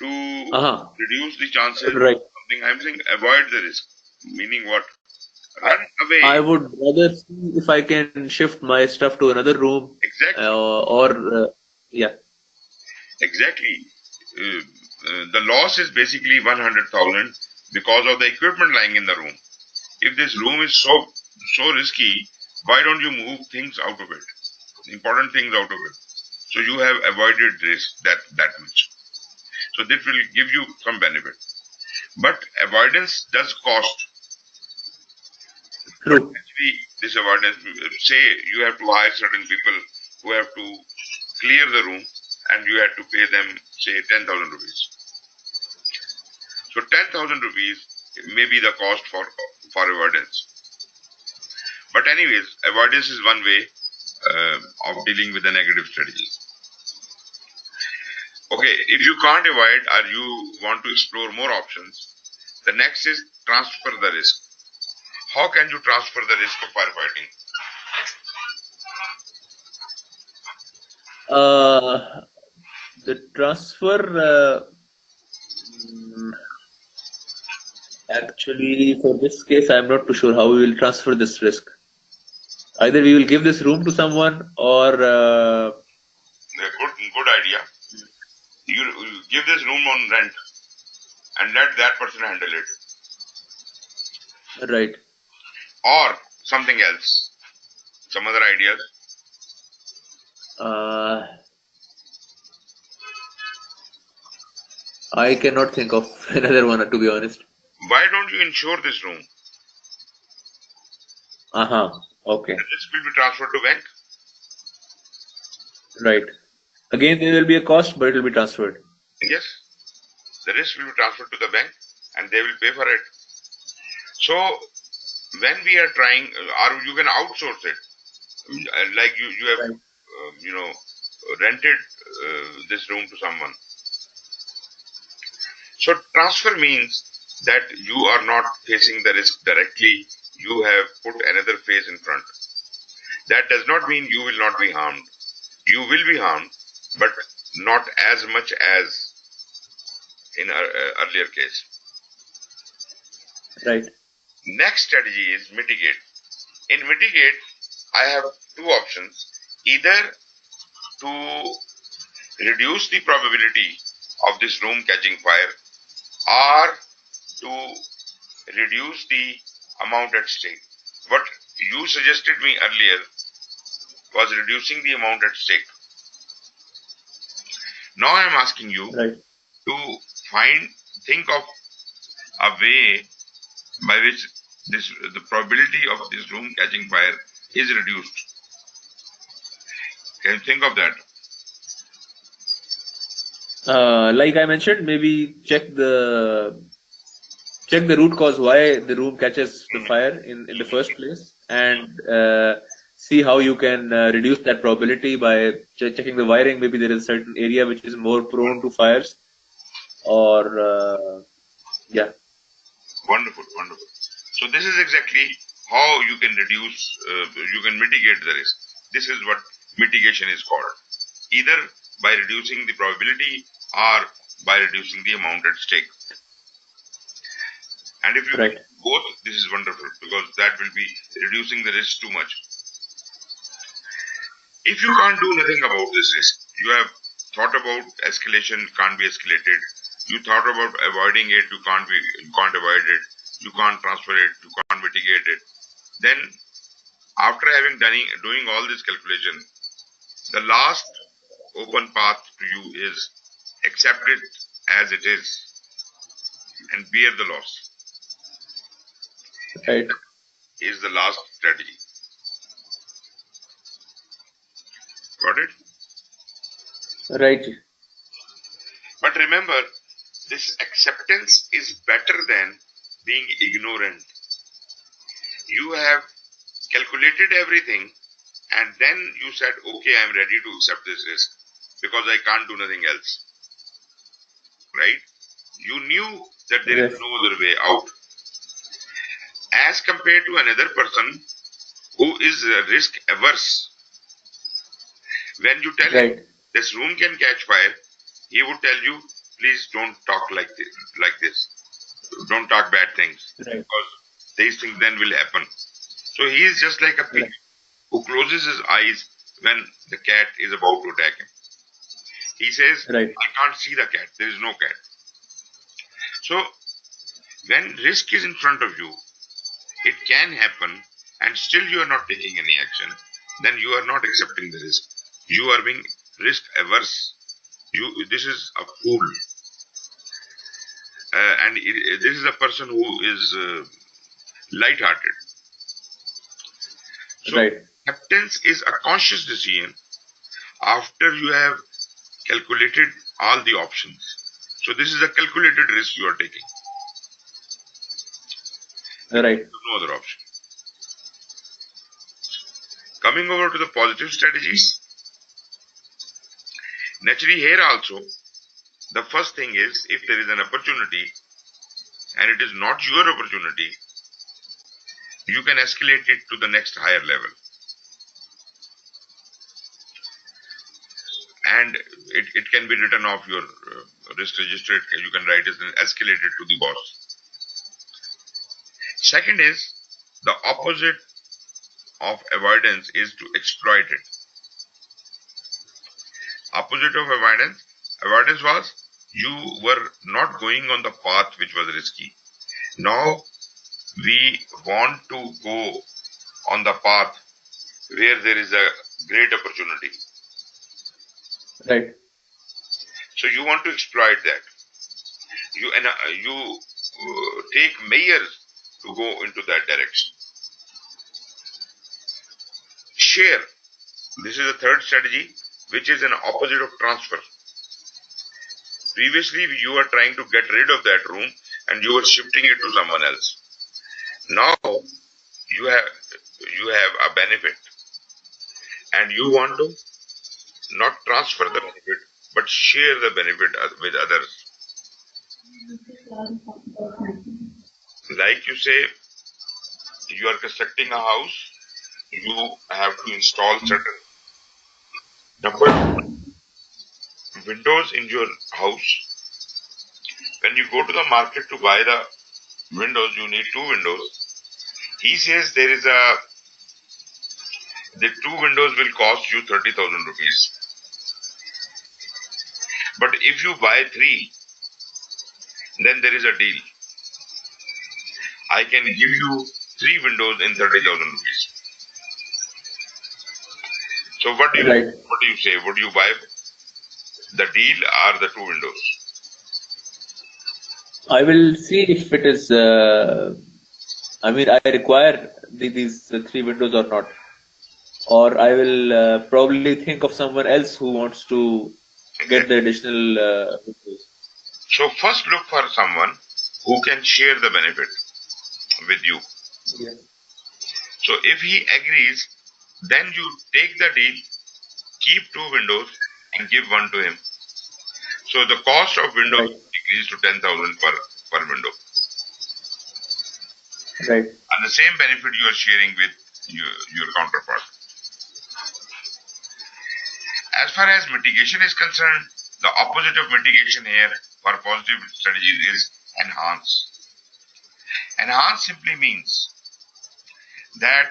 to reduce the chances of something. I am saying avoid the risk. Meaning what? Run away. I would rather see if I can shift my stuff to another room. Exactly. Yeah. Exactly. The loss is basically 100,000 because of the equipment lying in the room. If this room is so risky, why don't you move things out of it? Important things out of it. So you have avoided risk that much. So this will give you some benefit. But avoidance does cost. True. But actually, this avoidance, say you have to hire certain people who have to clear the room, and you have to pay them, say, 10,000 rupees. So 10,000 rupees may be the cost for avoidance. But anyways, avoidance is one way of dealing with the negative strategies. Okay, if you can't avoid or you want to explore more options, the next is transfer the risk. How can you transfer the risk of firefighting? The transfer, actually, for this case, I'm not too sure how we will transfer this risk. Either we will give this room to someone, or good idea. You give this room on rent and let that person handle it. Right. Or something else. Some other ideas. I cannot think of another one, to be honest. Why don't you insure this room? Okay. The risk will be transferred to bank. Right. Again, there will be a cost, but it will be transferred. Yes. The risk will be transferred to the bank and they will pay for it. So, when we are trying, or you can outsource it. Like you have, rented this room to someone. So, transfer means that you are not facing the risk directly. You have put another face in front. That does not mean you will not be harmed. you will be harmed, but not as much as in our earlier case. Right. Next strategy is mitigate. In mitigate, I have two options. Either to reduce the probability of this room catching fire, or to reduce the amount at stake. What you suggested me earlier was reducing the amount at stake. Now I am asking you to think of a way by which the probability of this room catching fire is reduced. Can you think of that? Like I mentioned, maybe check the root cause why the room catches the fire in the first place, and see how you can reduce that probability by checking the wiring. Maybe there is a certain area which is more prone to fires, or yeah. Wonderful, wonderful. So this is exactly how you can reduce, you can mitigate the risk. This is what mitigation is called. Either by reducing the probability or by reducing the amount at stake. And if you do both, this is wonderful, because that will be reducing the risk too much. If you can't do nothing about this risk, you have thought about escalation, can't be escalated. You thought about avoiding it, you can't avoid it. You can't transfer it, you can't mitigate it. Then, after having doing all this calculation, the last open path to you is accept it as it is and bear the loss. Right. Is the last strategy. Got it? Right. But remember, this acceptance is better than being ignorant. You have calculated everything and then you said, okay, I'm ready to accept this risk because I can't do nothing else. Right? You knew that there is no other way out. As compared to another person who is risk averse, when you tell him this room can catch fire, he would tell you, please don't talk like this. Don't talk bad things, because these things then will happen. So he is just like a pig who closes his eyes when the cat is about to attack him. He says, I can't see the cat. There is no cat. So when risk is in front of you, it can happen, and still you are not taking any action, then you are not accepting the risk. You are being risk averse. This is a fool. And this is a person who is light-hearted. So acceptance is a conscious decision after you have calculated all the options. So this is a calculated risk you are taking. Right. No other option. Coming over to the positive strategies. Naturally, here also, the first thing is, if there is an opportunity and it is not your opportunity, you can escalate it to the next higher level. And it can be written off your risk register. You can write it and escalate it to the boss. Second is, the opposite of avoidance is to exploit it. Opposite of avoidance was you were not going on the path which was risky. Now we want to go on the path where there is a great opportunity. Right. So you want to exploit that. You take measures to go into that direction. Share. This is the third strategy, which is an opposite of transfer. Previously, you were trying to get rid of that room and you were shifting it to someone else. Now, you have a benefit and you want to not transfer the benefit, but share the benefit with others. Like you say, you are constructing a house, you have to install certain Number windows in your house. When you go to the market to buy the windows, you need two windows. He says the two windows will cost you 30,000 rupees. But if you buy three, then there is a deal. I can give you three windows in 30,000 rupees. So what do you say? Would you buy the deal or the two windows? I will see if it is. I mean, I require these three windows or not, or I will probably think of someone else who wants to get the additional windows. So first look for someone who can share the benefit with you. Yeah. So if he agrees, then you take the deal, keep two windows and give one to him. So the cost of windows increases to 10,000 per window. Right. And the same benefit you are sharing with your counterpart. As far as mitigation is concerned, the opposite of mitigation here for positive strategies is enhance. Enhance simply means that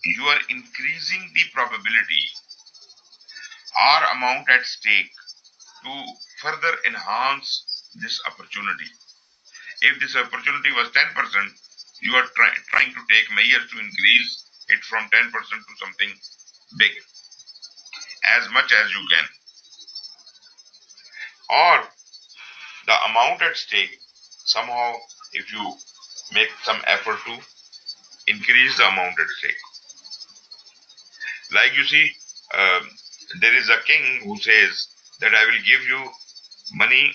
you are increasing the probability or amount at stake to further enhance this opportunity. If this opportunity was 10%, you are trying to take measures to increase it from 10% to something big, as much as you can. Or the amount at stake, somehow if you make some effort to increase the amount at stake. Like you see, there is a king who says that I will give you money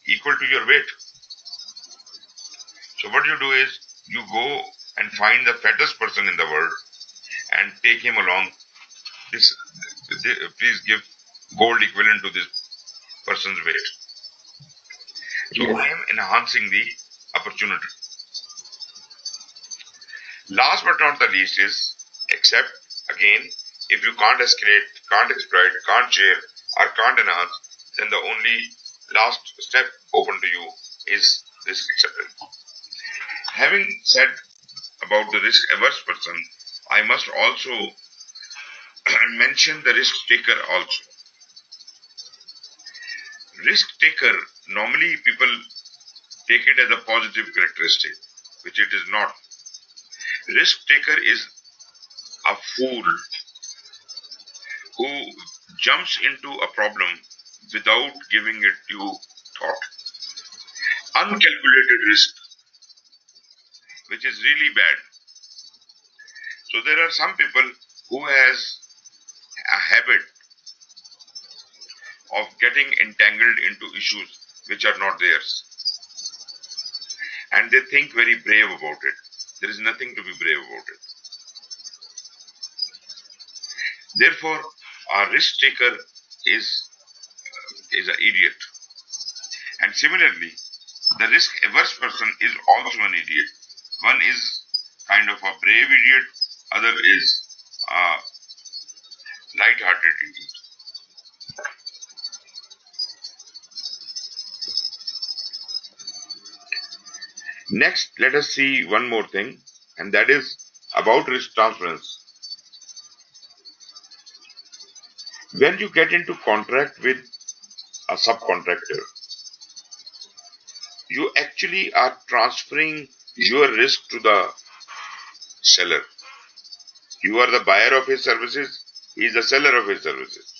equal to your weight. So what you do is you go and find the fattest person in the world and take him along. Please give gold equivalent to this person's weight. So I am enhancing the opportunity. Last but not the least is accept. Again, if you can't escalate, can't exploit, can't share or can't enhance, then the only last step open to you is risk acceptance. Having said about the risk averse person, I must also mention the risk taker also. Risk taker, normally people take it as a positive characteristic, which it is not. Risk taker is a fool who jumps into a problem without giving it due thought. Uncalculated risk, which is really bad. So there are some people who has a habit of getting entangled into issues which are not theirs. And they think very brave about it. There is nothing to be brave about it. Therefore, a risk taker is an idiot. And similarly, the risk averse person is also an idiot. One is kind of a brave idiot, other is a light-hearted idiot. Next, let us see one more thing, and that is about risk transference. When you get into contract with a subcontractor, you actually are transferring your risk to the seller. You are the buyer of his services, he is the seller of his services.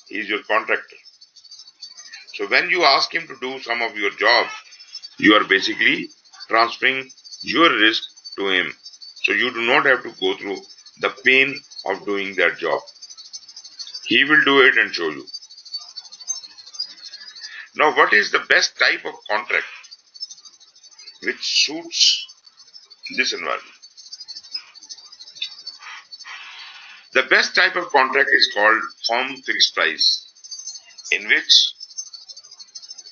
He is your contractor. So when you ask him to do some of your job, you are basically transferring your risk to him. So you do not have to go through the pain of doing that job. He will do it and show you. Now, what is the best type of contract which suits this environment? The best type of contract is called firm fixed price, in which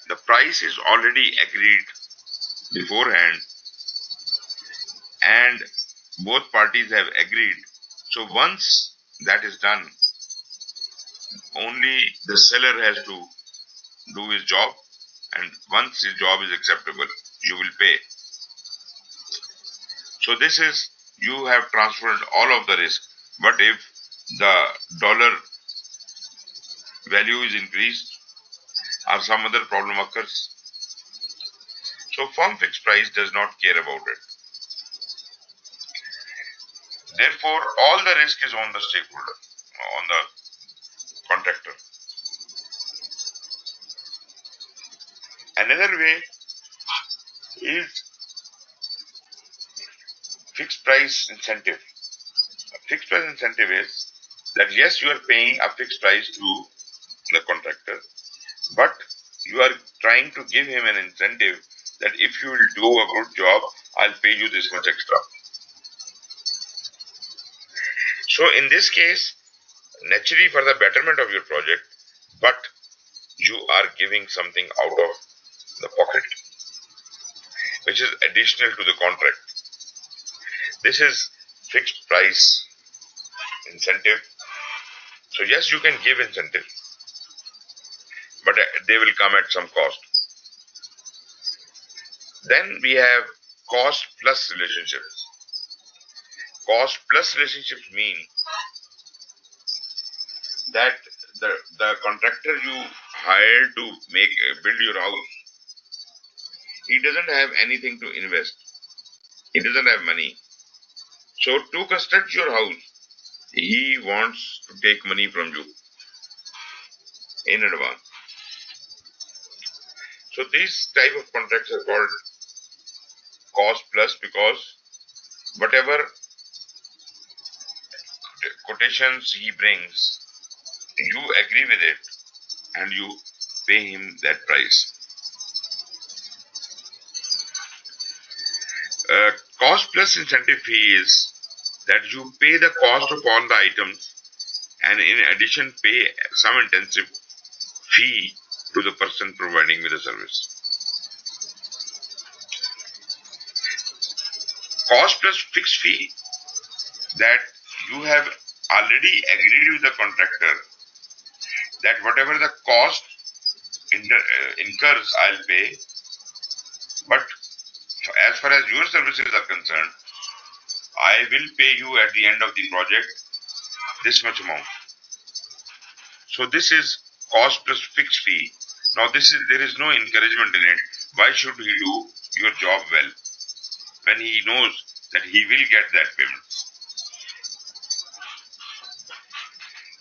the price is already agreed beforehand and both parties have agreed. So once that is done, Only the seller has to do his job, and once his job is acceptable, you will pay. So this is, you have transferred all of the risk. But if the dollar value is increased or some other problem occurs, so firm fixed price does not care about it. Therefore, all the risk is on the stakeholder, on the contractor. Another way is fixed price incentive. A fixed price incentive is that yes, you are paying a fixed price to the contractor, but you are trying to give him an incentive that if you will do a good job, I'll pay you this much extra. So in this case, naturally for the betterment of your project, but you are giving something out of the pocket, which is additional to the contract. This is fixed price incentive. So yes, you can give incentive, but they will come at some cost. Then we have cost plus relationships. Cost plus relationships mean that the contractor you hired to build your house, he doesn't have anything to invest. He doesn't have money. So to construct your house, he wants to take money from you in advance. So these type of contracts are called cost plus, because whatever quotations he brings, you agree with it and you pay him that price. Cost plus incentive fee is that you pay the cost of all the items and in addition pay some intensive fee to the person providing with the service. Cost plus fixed fee, that you have already agreed with the contractor that whatever the cost incurs, I'll pay, but as far as your services are concerned, I will pay you at the end of the project this much amount. So this is cost plus fixed fee. Now there is no encouragement in it. Why should he do your job well when he knows that he will get that payment?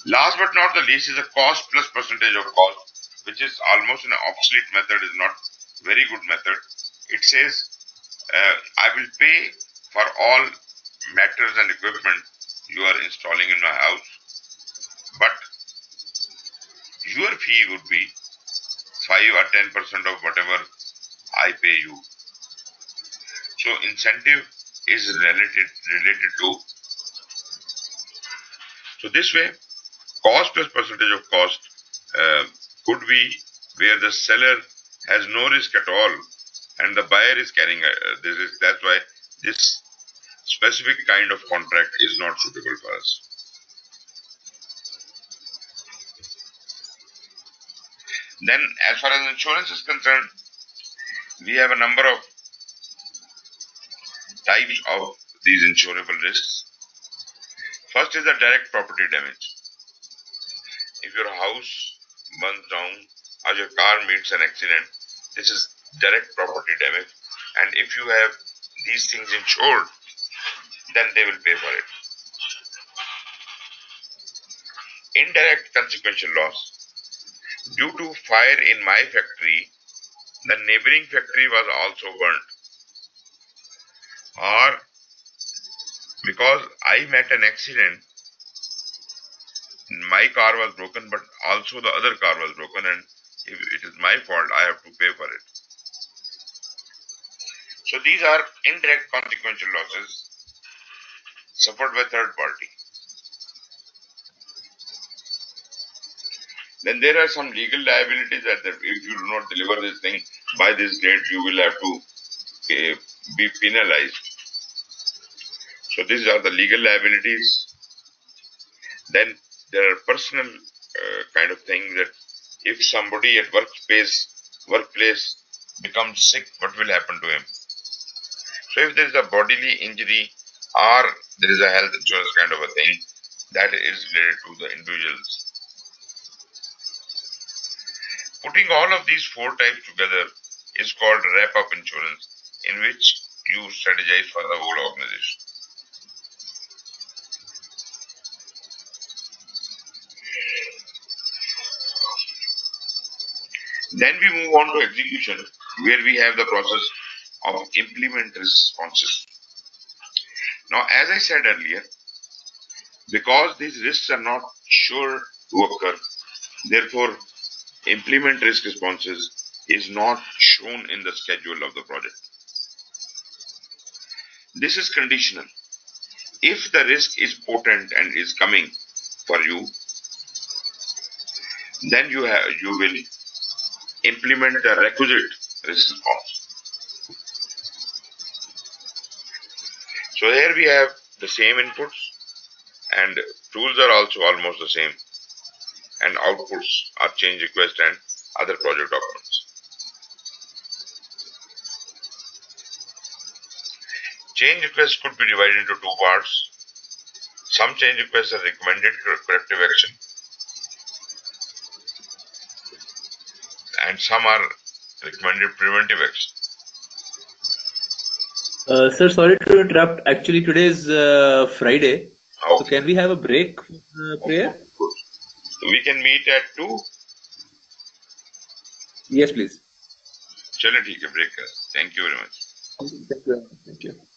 Last but not the least is a cost plus percentage of cost, which is almost an obsolete method, is not very good method. It says, I will pay for all matters and equipment you are installing in my house, but your fee would be 5 or 10% of whatever I pay you. So incentive is related to. So this way, cost plus percentage of cost could be where the seller has no risk at all and the buyer is carrying this risk. That's why this specific kind of contract is not suitable for us. Then as far as insurance is concerned, we have a number of types of these insurable risks. First is the direct property damage. If your house burns down or your car meets an accident, this is direct property damage, and if you have these things insured, then they will pay for it. Indirect consequential loss. Due to fire in my factory, the neighboring factory was also burnt. Or because I met an accident, my car was broken, but also the other car was broken, and if it is my fault, I have to pay for it. So these are indirect consequential losses suffered by third party. Then there are some legal liabilities that if you do not deliver this thing by this date, you will have to be penalized. So these are the legal liabilities. Then there are personal kind of thing that if somebody at workplace becomes sick, what will happen to him? So if there is a bodily injury or there is a health insurance kind of a thing, that is related to the individuals. Putting all of these four types together is called wrap-up insurance, in which you strategize for the whole organization. Then we move on to execution, where we have the process of implement responses. Now, as I said earlier, because these risks are not sure to occur, therefore, implement risk responses is not shown in the schedule of the project. This is conditional. If the risk is potent and is coming for you, then you will implement the requisite risk response. So here we have the same inputs, and tools are also almost the same, and outputs are change request and other project documents. Change requests could be divided into two parts. Some change requests are recommended corrective action, and some are recommended preventive action. Sir, sorry to interrupt. Actually, today is Friday. Okay. So can we have a break prayer? Good. We can meet at 2. Yes, please. चलो ठीक है, break कर. Thank you very much. Thank you. Thank you.